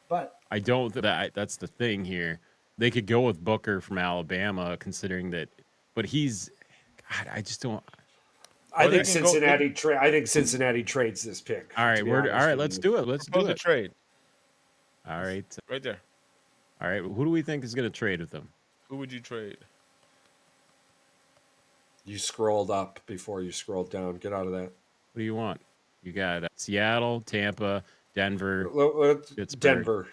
but I don't. That's the thing here. They could go with Booker from Alabama, considering that. But he's. God, I just don't. I they think can go- Cincinnati. I think Cincinnati trades this pick. All right, to be all honest right. with Let's you. do it. Let's do Propose a it. trade All right, right there. all right. Who do we think is going to trade with them? Who would you trade? You scrolled up before you scrolled down. Get out of that. What do you want? You got Seattle, Tampa, Denver. Pittsburgh. Denver.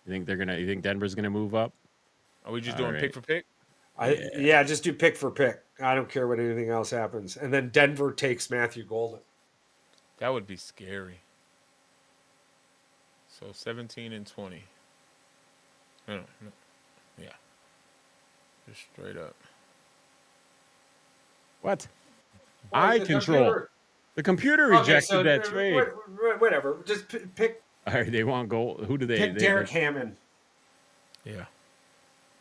You think Denver's gonna move up? Are we just All doing right. pick for pick? Yeah, just do pick for pick. I don't care what anything else happens. And then Denver takes Matthew Golden. That would be scary. So 17 and 20. No. Yeah. Just straight up. What? Well, I the control. computer- The computer Okay, rejected so that trade. whatever. Just pick All right, they want gold. Who do they? Derek Hammond. Yeah.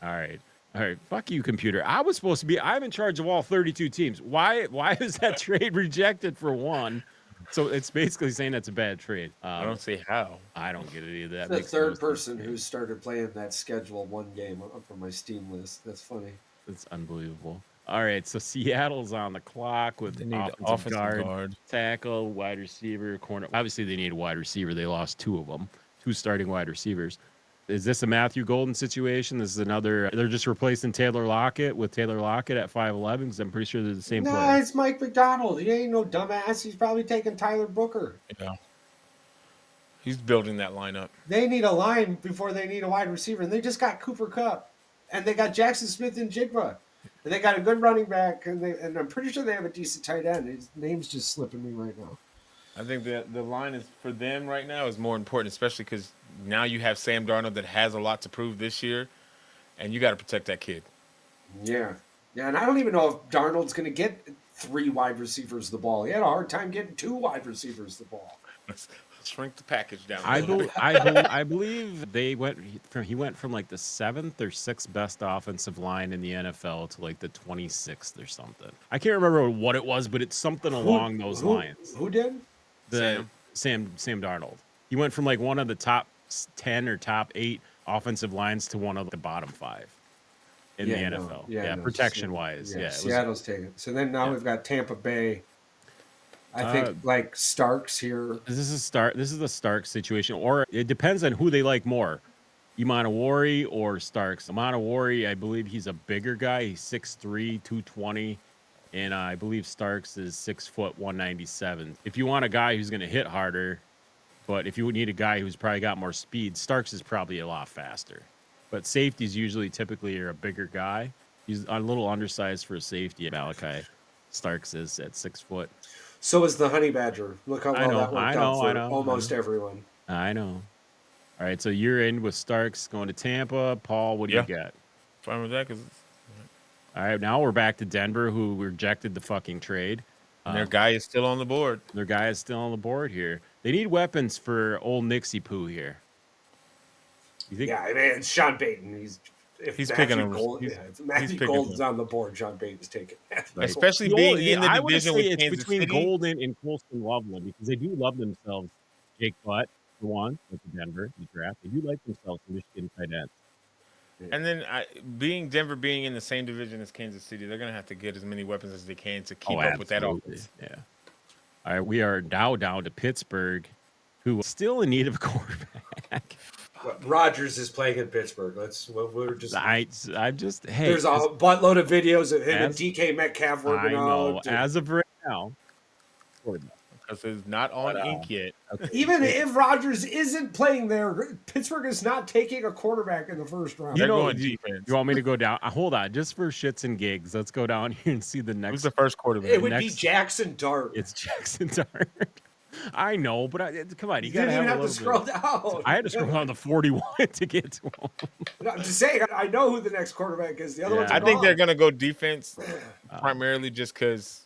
All right. All right. Fuck you, computer. I was supposed to be. I'm in charge of all 32 teams. Why is that trade rejected for one? So it's basically saying that's a bad trade. I don't see how. I don't get it either. That The makes no third sense person to me. who started playing that schedule one game up on my Steam list. That's funny. It's unbelievable. All right, so Seattle's on the clock with They need offensive, offensive guard, guard. tackle, wide receiver, corner. Obviously, they need a wide receiver. They lost two of them, two starting wide receivers. Is this a Matthew Golden situation? This is another. They're just replacing Taylor Lockett with Taylor Lockett at 5'11", because I'm pretty sure they're the same Nah, player. it's Mike McDonald. He ain't no dumbass. He's probably taking Tyler Booker. Yeah. He's building that lineup. They need a line before they need a wide receiver, and they just got Cooper Kupp, and they got Jackson Smith and Jigba, and they got a good running back, and I'm pretty sure they have a decent tight end. His name's just slipping me right now. I think that the line is for them right now is more important, especially because now you have Sam Darnold that has a lot to prove this year, and you got to protect that kid. Yeah, and I don't even know if Darnold's going to get 3 wide receivers the ball. He had a hard time getting 2 wide receivers the ball. Let's shrink the package down. I believe they went from he went from like the 7th or 6th best offensive line in the NFL to like the 26th or something. I can't remember what it was, but it's something along those lines. Who did? Sam Darnold. He went from like one of the top 10 or top 8 offensive lines to one of the bottom 5 in the NFL. Protection wise. Yeah, Seattle's taken. So then now we've got Tampa Bay. I think like Starks here. This is the Starks situation, or it depends on who they like more, Imanawari or Starks. Imanawari, I believe he's a bigger guy. He's 6'3", 220, and I believe Starks is 6 foot 197. If you want a guy who's going to hit harder, but if you need a guy who's probably got more speed, Starks is probably a lot faster. But safeties typically are a bigger guy. He's a little undersized for a safety. Malachi Starks is at 6 foot. So is the Honey Badger. Look how well that worked out for almost everyone. I know. All right, so you're in with Starks going to Tampa. Paul, what do you got? Fine with that, because all right, now we're back to Denver, who rejected the fucking trade. their guy is still on the board. Their guy is still on the board here. They need weapons for old Nixie Poo here. You think? Yeah, I mean, it's Sean Payton. He's picking him. If Matthew Golden's on the board, Sean Payton's taking that. Right. Especially being in the I would division say with it's Kansas between City. Golden and Colston Loveland, because they do love themselves. Jake Butt, for one, with the Denver the draft. They do like themselves in Michigan tight ends. And then Denver being in the same division as Kansas City, they're going to have to get as many weapons as they can to keep up with that offense. Yeah. All right, we are now down to Pittsburgh, who is still in need of a quarterback. Rodgers is playing in Pittsburgh. We're just. I'm just hey. There's a buttload of videos of him and DK Metcalf working out. As of right now, because it's not on ink yet. Okay. Even if Rodgers isn't playing there, Pittsburgh is not taking a quarterback in the first round. They're going defense. You want me to go down? Hold on, just for shits and gigs, let's go down here and see the next. Who's the first quarterback? It would be Jackson Dart. It's Jackson Dart. I know, but come on, you gotta have to scroll down. I had to scroll down to 41 to get to him. I'm just saying, I know who the next quarterback is. The other ones. I think they're gonna go defense primarily just because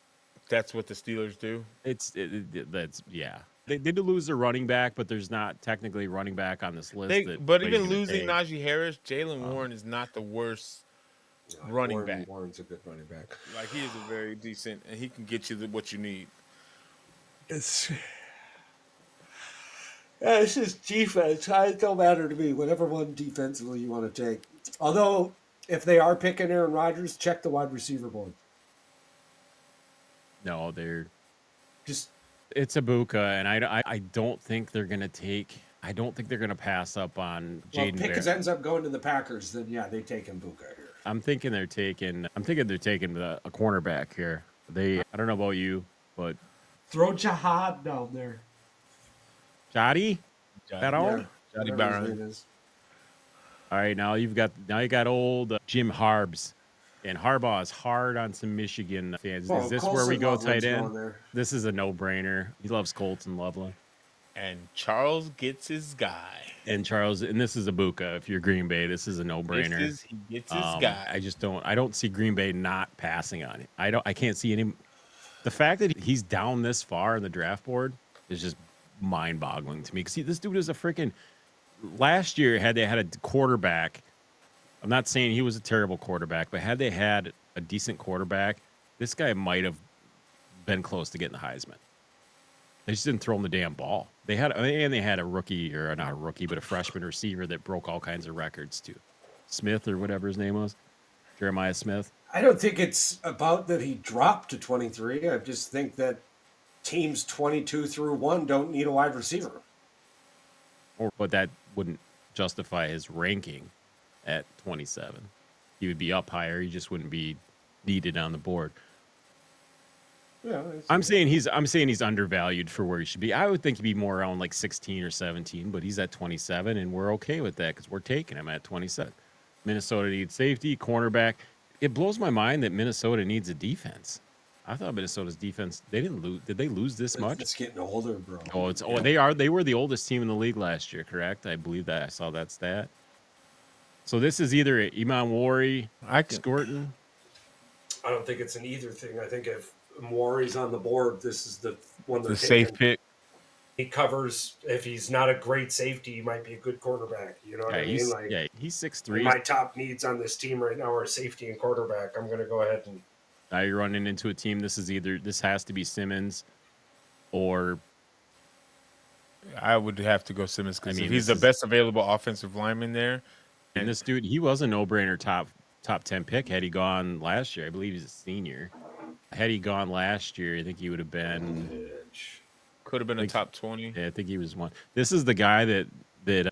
that's what the Steelers do. That's yeah. They did lose their running back, but there's not technically running back on this list. But even losing Najee Harris, Jalen Warren is not the worst running back. Warren's a good running back. Like, he is a very decent, and he can get you what you need. It's just defense. It don't matter to me. Whatever one defensively you want to take. Although, if they are picking Aaron Rodgers, check the wide receiver board. No, they're just. It's Ibuka, and I don't think they're gonna take. I don't think they're gonna pass up on Jaden. If Pickens ends up going to the Packers, then yeah, they take Ibuka here. I'm thinking they're taking a cornerback here. I don't know about you, but throw Jihad down there. Jody? That all? Yeah, Jody Byron. All right, now you got old Jim Harbs. And Harbaugh is hard on some Michigan fans. Is this where we go tight end? This is a no-brainer. He loves Colton Loveland. And Charles gets his guy. And Charles, and this is Ibuka. If you're Green Bay, this is a no-brainer. He gets his guy. I don't see Green Bay not passing on it. I can't see any. The fact that he's down this far in the draft board is just mind-boggling to me. Because this dude is a freaking. Last year, had they had a quarterback, I'm not saying he was a terrible quarterback, but had they had a decent quarterback, this guy might have been close to getting the Heisman. They just didn't throw him the damn ball. They had a rookie, or not a rookie, but a freshman receiver that broke all kinds of records too. Smith or whatever his name was, Jeremiah Smith. I don't think it's about that he dropped to 23. I just think that teams 22 through 1 don't need a wide receiver. But that wouldn't justify his ranking at 27. He would be up higher. He just wouldn't be needed on the board. Yeah, I'm saying he's undervalued for where he should be. I would think he'd be more around like 16 or 17, but he's at 27, and we're okay with that because we're taking him at 27. Minnesota needs safety, cornerback. It blows my mind that Minnesota needs a defense. I thought Minnesota's defense, they didn't lose. Did they lose this much? It's getting older, bro. They were the oldest team in the league last year, correct? I believe that. I saw that stat. So this is either Iman Wari, Scorton. I don't think it's an either thing. I think if Mwari's on the board, this is the one The they're safe taking. pick. He covers. If he's not a great safety, he might be a good quarterback. You know what I mean? Like, He's 6'3". my top needs on this team right now are safety and quarterback. I'm going to go ahead and. Now you're running into a team. This has to be Simmons, or I would have to go Simmons because I mean, he's the best available offensive lineman there. and this dude, he was a no-brainer top 10 pick had he gone last year. I believe he's a senior. Had he gone last year, I think he would have been. Could have been a top 20. Yeah, I think he was one. This is the guy that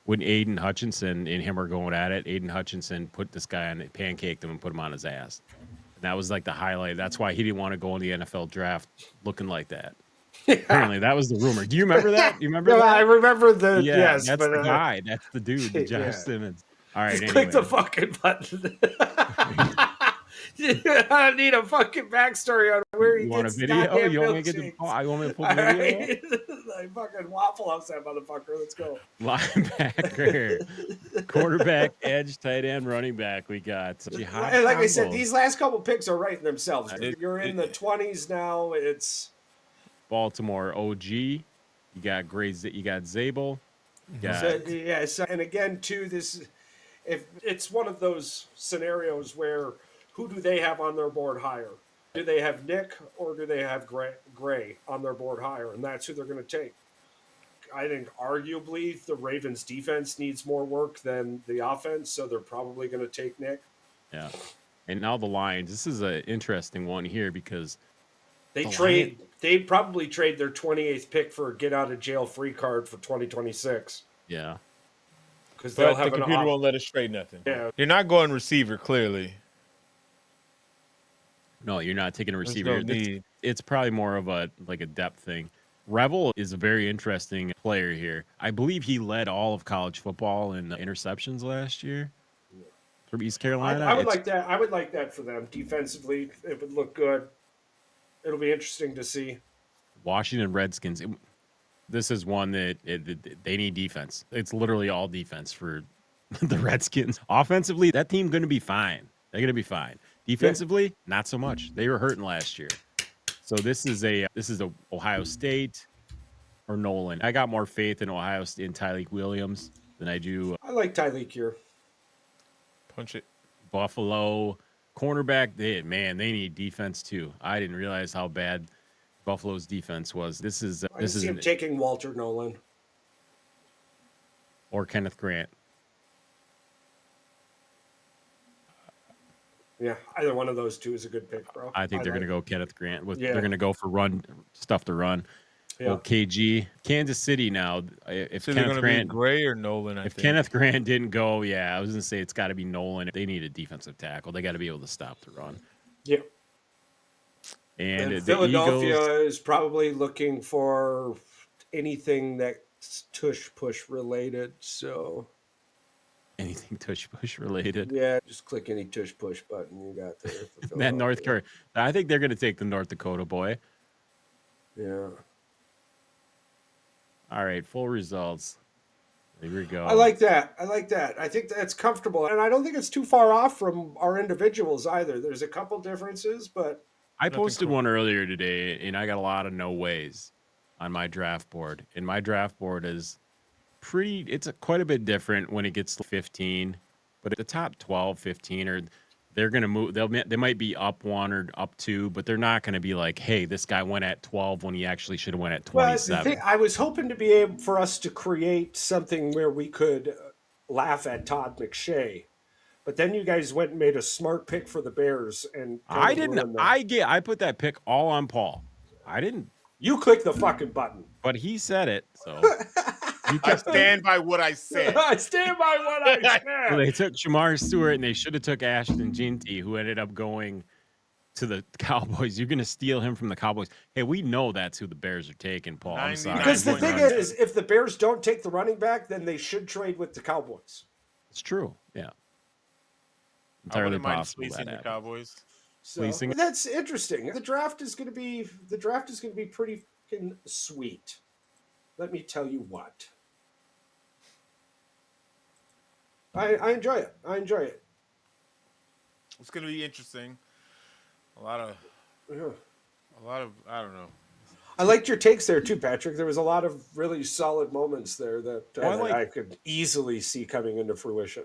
when Aiden Hutchinson and him are going at it, Aiden Hutchinson put this guy on it, pancaked him, and put him on his ass. And that was like the highlight. That's why he didn't want to go in the NFL draft looking like that. Apparently, that was the rumor. Do you remember that? You remember that? I remember the Yeah, yes, that's but the guy. That's the dude, the Josh Yeah. Simmons. All right, just anyway. click the fucking button. I need a fucking backstory on where he You want a gets video? goddamn You want me to get the? milkshakes. You want me to pull All the video? up? right, I fucking waffle house that motherfucker. Let's go. Linebacker, quarterback, edge, tight end, running back. We got jihad And like I said, combo. these last couple picks are right in themselves. It- You're in the 20s now. It's Baltimore OG. You got Grays. You got Zabel. You got and again too, this if it's one of those scenarios where who do they have on their board higher? Do they have Nick or do they have Gray on their board higher? And that's who they're going to take. I think arguably the Ravens defense needs more work than the offense, so they're probably going to take Nick. yeah. And now the Lions. This is an interesting one here because They'd probably trade their 28th pick for a get out of jail free card for 2026 yeah, because they'll But the have computer won't let us trade nothing. Yeah. You're not going receiver, clearly. no, you're not taking a There's receiver. no need. It's probably more of a depth thing. Revel is a very interesting player here. I believe he led all of college football in interceptions last year from East Carolina. I would like that. I would like that for them defensively. It would look good. It'll be interesting to see. Washington Redskins. This is one that they need defense. It's literally all defense for the Redskins. Offensively, that team going to be fine. They're going to be fine. Defensively, not so much. They were hurting last year. So this is a Ohio State or Nolan. I got more faith in Ohio State in Tyreek Williams than I do I like Tyreek here. Punch it. Buffalo. Cornerback, they need defense too. I didn't realize how bad Buffalo's defense was. This is I see him taking Walter Nolan. or Kenneth Grant. Yeah, either one of those two is a good pick, bro. I think they're going to like go Kenneth Grant. Yeah. They're going to go for run stuff to run. Yeah. Well, KG, Kansas City now. If So they're Kenneth going to be Grant, Gray or Nolan, I if think. Kenneth Grant didn't go, yeah, I was going to say it's got to be Nolan. They need a defensive tackle. They got to be able to stop the run. Yeah. And And the Philadelphia Eagles, is probably looking for anything that's tush push related. So anything tush push related. yeah, just click any tush push button you got there. For That North Philadelphia. Carolina. I think they're going to take the North Dakota boy. Yeah. All right, full results. There we go. I like that. I think that's comfortable. And I don't think it's too far off from our individuals either. There's a couple differences, but I Nothing posted cool. one earlier today, and I got a lot of no ways on my draft board. And my draft board is quite a bit different when it gets to 15. But the top 12, 15 are they're gonna move. They might be up one or up two, but they're not gonna be like, hey, this guy went at 12 when he actually should have went at well, the 27. thing, I was hoping to be able for us to create something where we could laugh at Todd McShay. But then you guys went and made a smart pick for the Bears and kind I of didn't. ruined them. I put that pick all on Paul. I didn't, You click the fucking button. but he said it. So you I kept stand by what I said. I stand by what I Well, said. they took Shamar Stewart and they should have took Ashton Ginty, who ended up going to the Cowboys. You're going to steal him from the Cowboys. Hey, we know that's who the Bears are taking, Paul. I'm sorry. Because the 9.9. thing is, if the Bears don't take the running back, then they should trade with the Cowboys. It's true. Yeah. I Entirely wouldn't mind possible fleecing that the happened. Cowboys. So Fleecing. that's interesting. The draft is going to be pretty fucking sweet. Let me tell you what. I enjoy it. I enjoy it. It's going to be interesting. A lot of I don't know. I liked your takes there too, Patrick. There was a lot of really solid moments there that, Well, I could easily see coming into fruition.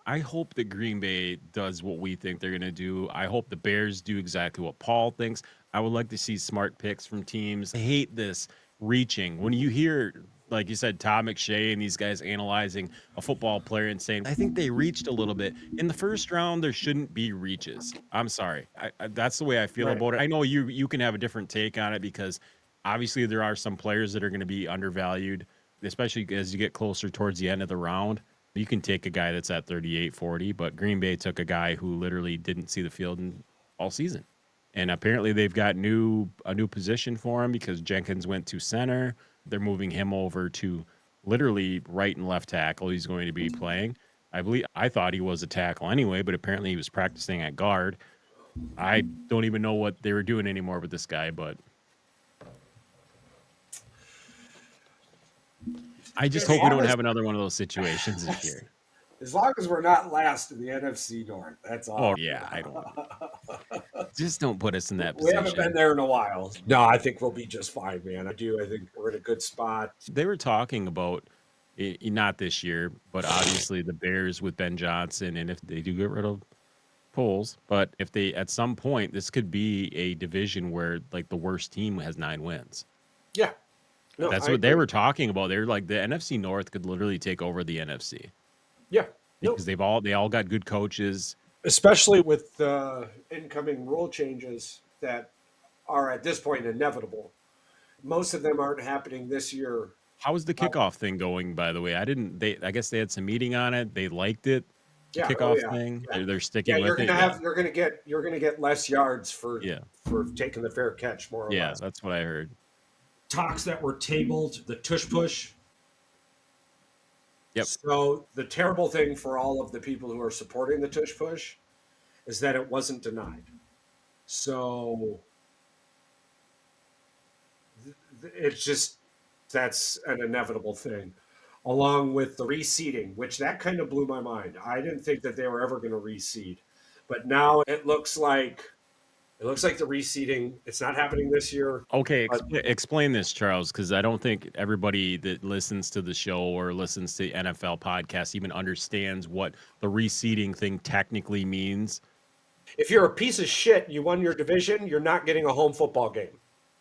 I hope that Green Bay does what we think they're going to do. I hope the Bears do exactly what Paul thinks. I would like to see smart picks from teams. I hate this reaching. When you hear, like you said, Todd McShay and these guys analyzing a football player and saying, I think they reached a little bit. In the first round, there shouldn't be reaches. I'm sorry. That's the way I feel Right. about it. I know you can have a different take on it because obviously there are some players that are going to be undervalued, especially as you get closer towards the end of the round. You can take a guy that's at 38, 40, but Green Bay took a guy who literally didn't see the field all season. And apparently they've got a new position for him because Jenkins went to center. They're moving him over to literally right and left tackle. He's going to be playing. I thought he was a tackle anyway, but apparently he was practicing at guard. I don't even know what they were doing anymore with this guy, but I just hope we don't have another one of those situations this year. As long as we're not last in the NFC North, that's all. Oh yeah, I don't. Just don't put us in that We haven't position. been there in a while. No, I think we'll be just fine, man. I do. I think we're in a good spot. They were talking about not this year, but obviously the Bears with Ben Johnson, and if they do get rid of Poles, but if they at some point this could be a division where like the worst team has 9 wins. Yeah. No, That's I what they agree. were talking about. They're like the NFC North could literally take over the NFC Yeah. No, because they all got good coaches. especially with incoming rule changes that are at this point inevitable. Most of them aren't happening this year. How's the kickoff thing going, by the way? I guess they had some meeting on it. They liked it. The Yeah, kickoff yeah, thing. yeah. They're sticking Yeah, with it. you're gonna get less yards for taking the fair catch, more or Yeah, less. that's what I heard. Talks that were tabled, the tush push. Yep. So the terrible thing for all of the people who are supporting the tush push is that it wasn't denied. So it's just that's an inevitable thing, along with the reseeding, which that kind of blew my mind. I didn't think that they were ever going to reseed, but now it looks like the reseeding. It's not happening this year. Okay, explain this, Charles, because I don't think everybody that listens to the show or listens to NFL podcasts even understands what the reseeding thing technically means. If you're a piece of shit, you won your division, you're not getting a home football game.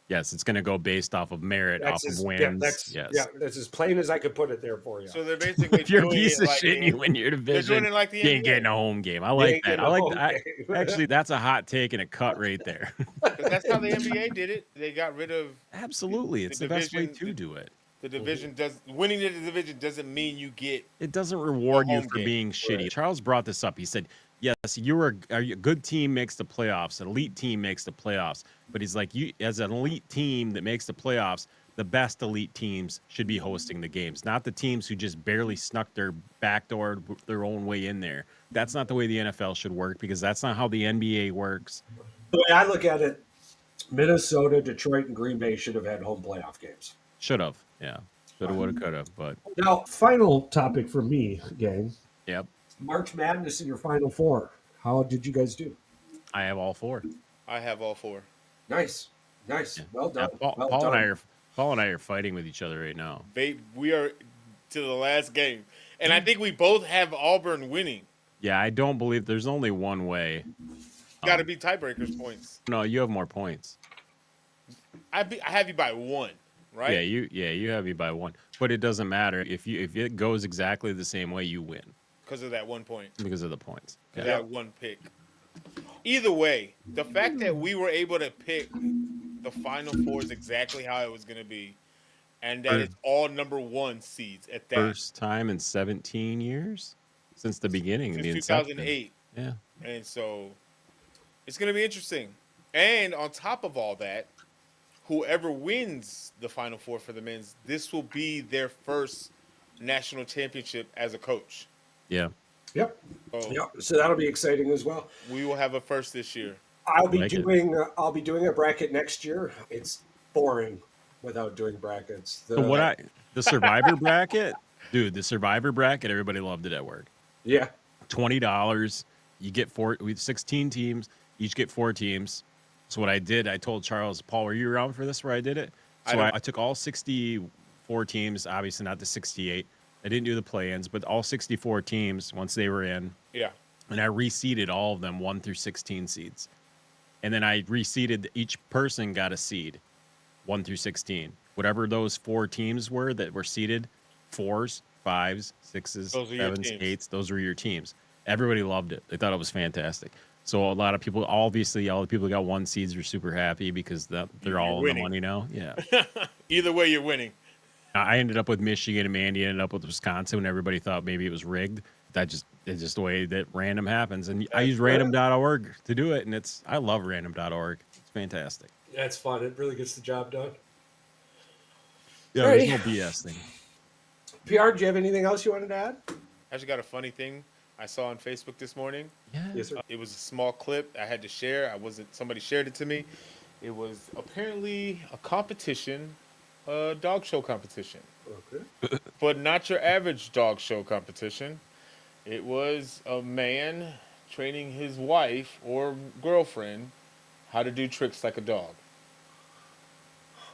Yes, it's going to go based off of merit, off of wins. That's as plain as I could put it there for you. So they're basically If you're a doing piece it of like shit and you win your they're division, doing it like the you ain't NBA. getting a home game. I You like ain't that. getting I a like home that. game. Actually, that's a hot take and a cut right there. 'Cause that's how the NBA did it. They got rid of Absolutely. It's the best way division- to do it. the division. Winning the division doesn't mean you get. It doesn't reward you home for game. being shitty. Right. Charles brought this up. He said, yes, a good team makes the playoffs. An elite team makes the playoffs. But he's like, you as an elite team that makes the playoffs, the best elite teams should be hosting the games, not the teams who just barely snuck their backdoor their own way in there. That's not the way the NFL should work because that's not how the NBA works. The way I look at it, Minnesota, Detroit, and Green Bay should have had home playoff games. Should have. Yeah. Coulda, woulda, coulda. But Now, final topic for me, gang. yep, March Madness in your Final Four. How did you guys do? I have all four. I have all four. Nice. Nice. Yeah. Well Yeah, done. Well Paul done. and I are fighting with each other right now. We are to the last game, and I think we both have Auburn winning. Yeah, I don't believe there's only one way. Got to be tiebreakers points. No, you have more points. I have you by one, right? You have you by one, but it doesn't matter if it goes exactly the same way, you win Because of that 1 point. because of the points. Yeah. That one pick. Either way, the fact that we were able to pick the Final Four is exactly how it was going to be, and that it's all number one seeds at that. First time in 17 years since the beginning. Since the inception. 2008. Yeah. And so it's going to be interesting. And on top of all that, whoever wins the Final Four for the men's, this will be their first national championship as a coach. Yeah. Yep. So Yep. So that'll be exciting as well. we will have a first this year. I'll be Like it. doing a bracket next year. It's boring without doing brackets. The survivor bracket, dude, the survivor bracket, everybody loved it at work. Yeah. $20. You get we have 16 teams, each get 4 teams. So what I did, I told Charles, Paul, were you around for this where I did it? So I took all 64 teams, obviously not the 68. I didn't do the play-ins, but all 64 teams once they were in. Yeah. And I reseeded all of them 1 through 16 seeds. And then I reseeded, each person got a seed 1 through 16. Whatever those 4 teams were that were seeded, 4s, 5s, 6s, Those are your 7s, teams. 8s, those were your teams. Everybody loved it. They thought it was fantastic. So a lot of people, obviously, all the people who got 1 seeds were super happy because they're all in the winning. money now. Yeah. Either way, you're winning. I ended up with Michigan, and Mandy ended up with Wisconsin, and everybody thought maybe it was rigged. It's just the way that random happens. And I use random.org to do it, and I love random.org. It's fantastic. That's fun. It really gets the job done. Yeah, Alrighty. there's no BS thing. PR, do you have anything else you wanted to add? I just got a funny thing I saw on Facebook this morning. Yeah. Yes, sir. It was a small clip I had to share. Somebody shared it to me. It was apparently a competition, a dog show competition, Okay. but not your average dog show competition. It was a man training his wife or girlfriend how to do tricks like a dog.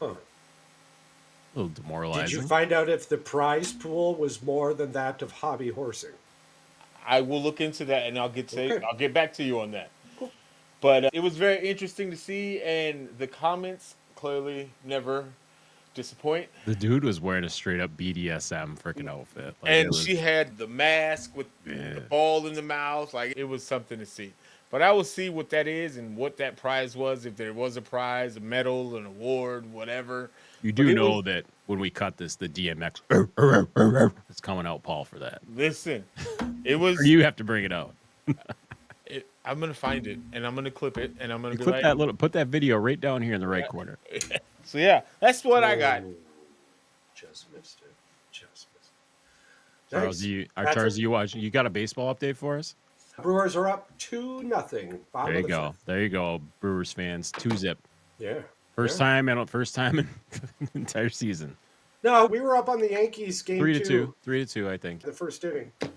Huh. A little demoralizing. Did you find out if the prize pool was more than that of hobby horsing? I will look into that and I'll Okay. I'll get back to you on that. But it was very interesting to see, and the comments clearly never disappoint. The dude was wearing a straight up BDSM freaking outfit. Like, And she had the mask with the ball in the mouth. Like, it was something to see. But I will see what that is and what that prize was, if there was a prize, a medal, an award, whatever. You do know that when we cut this, the DMX is coming out, Paul, for that. Listen, it was. Or you have to bring it out. I'm gonna find it and I'm gonna clip it and I'm gonna be Put like, put that video right down here in the right corner. So yeah, that's what I got. Oh, just missed it. Just missed it. Charles, Nice. Charles, you watch? You got a baseball update for us? Brewers are up 2-0. There you go. There you go, Brewers fans. 2-0. Yeah. First time in the entire season. No, we were up on the Yankees game 3-2. 3-2, I think. the first inning. But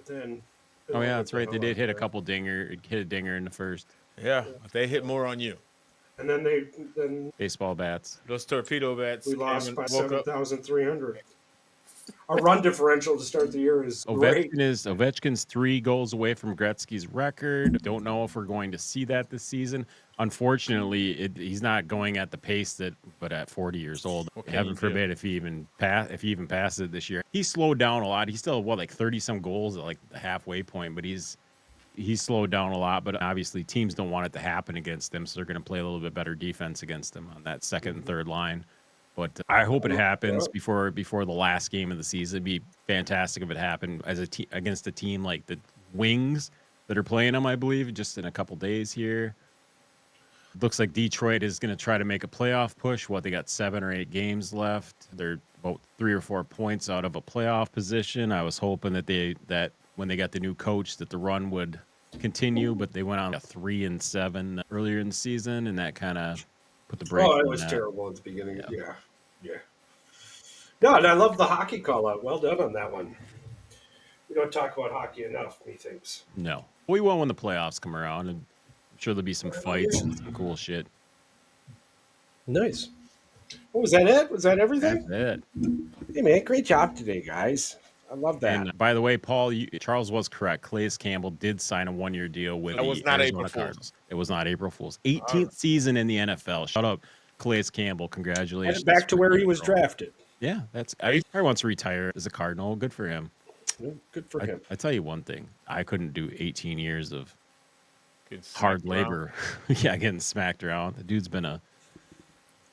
then. Oh yeah, that's right. They did hit a dinger in the first. Yeah, they hit more on you. And then Baseball bats. Those torpedo bats. we lost by woke up. 7,300. Our run differential to start the year is great. Ovechkin's 3 goals away from Gretzky's record. Don't know if we're going to see that this season. Unfortunately, he's not going at the pace but at 40 years old, heaven forbid if he even passes it this year. He's slowed down a lot. He's still like 30 some goals at like the halfway point, but he's slowed down a lot. But obviously, teams don't want it to happen against them, so they're going to play a little bit better defense against them on that second and third line. But I hope it happens before the last game of the season. It'd be fantastic if it happened against a team like the Wings that are playing them, I believe, just in a couple days here. Looks like Detroit is going to try to make a playoff push. They got 7 or 8 games left. They're about 3 or 4 points out of a playoff position. I was hoping that when they got the new coach that the run would continue, but they went on a 3-7 earlier in the season, and that kind of put the brake. Oh, it on was that. terrible at the beginning. Yeah. No, and I love the hockey call out. Well done on that one. We don't talk about hockey enough, methinks. No. We won't when the playoffs come around, and I'm sure there'll be some fights and some cool shit. Nice. Oh, was that it? Was that everything? That's it. Hey, man, great job today, guys. I love that. And by the way, Paul, Charles was correct. Calais Campbell did sign a 1-year deal with That the was not Arizona April Fool's. Cardinals. It was not April Fool's. 18th season in the NFL. Shut up, Calais Campbell. Congratulations. Headed back to where he was drafted. Yeah, he wants to retire as a Cardinal. Good for him. Good for him. I tell you one thing. I couldn't do 18 years of Getting smacked hard around. labor. Yeah, getting smacked around. The dude's been a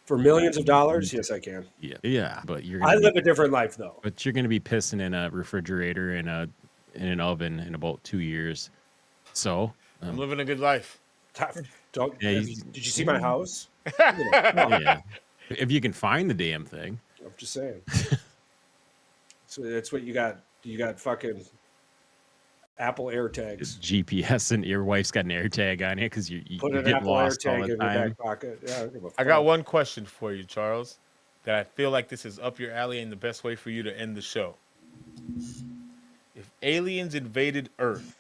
For millions of dollars, yes, I can. yeah. But you're I gonna live a different life, though. but you're gonna be pissing in a refrigerator in an oven in about 2 years. So I'm living a good life. Don't, Yeah, did you see my house? yeah, if you can find the damn thing. I'm just saying. So that's what you got. You got fucking Apple AirTags. GPS, and your wife's got an AirTag on it because you Put you an get Apple lost all AirTag the in your time. back pocket. Yeah, I don't give a I got fuck. one question for you, Charles, that I feel like this is up your alley and the best way for you to end the show. If aliens invaded Earth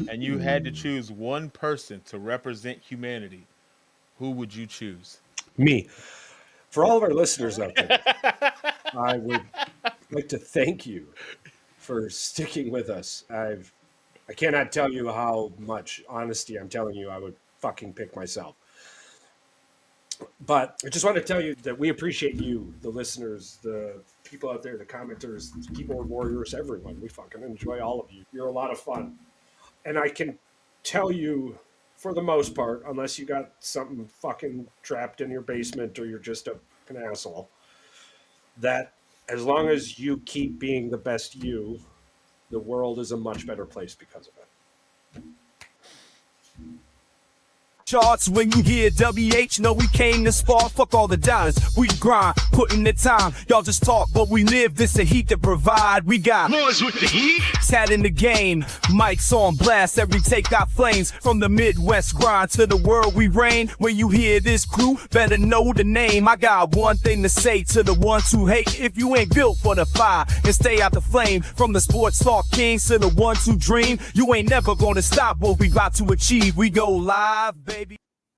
and you had to choose one person to represent humanity, who would you choose? Me. For all of our listeners out there, I would like to thank you for sticking with us. I cannot tell you how much honesty I'm telling you I would fucking pick myself. But I just want to tell you that we appreciate you, the listeners, the people out there, the commenters, the keyboard warriors, everyone. We fucking enjoy all of you. You're a lot of fun. And I can tell you, for the most part, unless you got something fucking trapped in your basement or you're just a fucking asshole, that as long as you keep being the best you, the world is a much better place because of it. Charts when you hear WH, know we came to spar. Fuck all the dollars, we grind, put in the time. Y'all just talk, but we live. This the heat to provide. We got Boys with the heat. Tat in the game, mics on blast. Every take got flames from the Midwest grind to the world we reign. When you hear this crew, better know the name. I got one thing to say to the ones who hate. If you ain't built for the fire and stay out the flame, from the sports talk kings to the ones who dream, you ain't never gonna stop what we got to achieve. We go live, baby.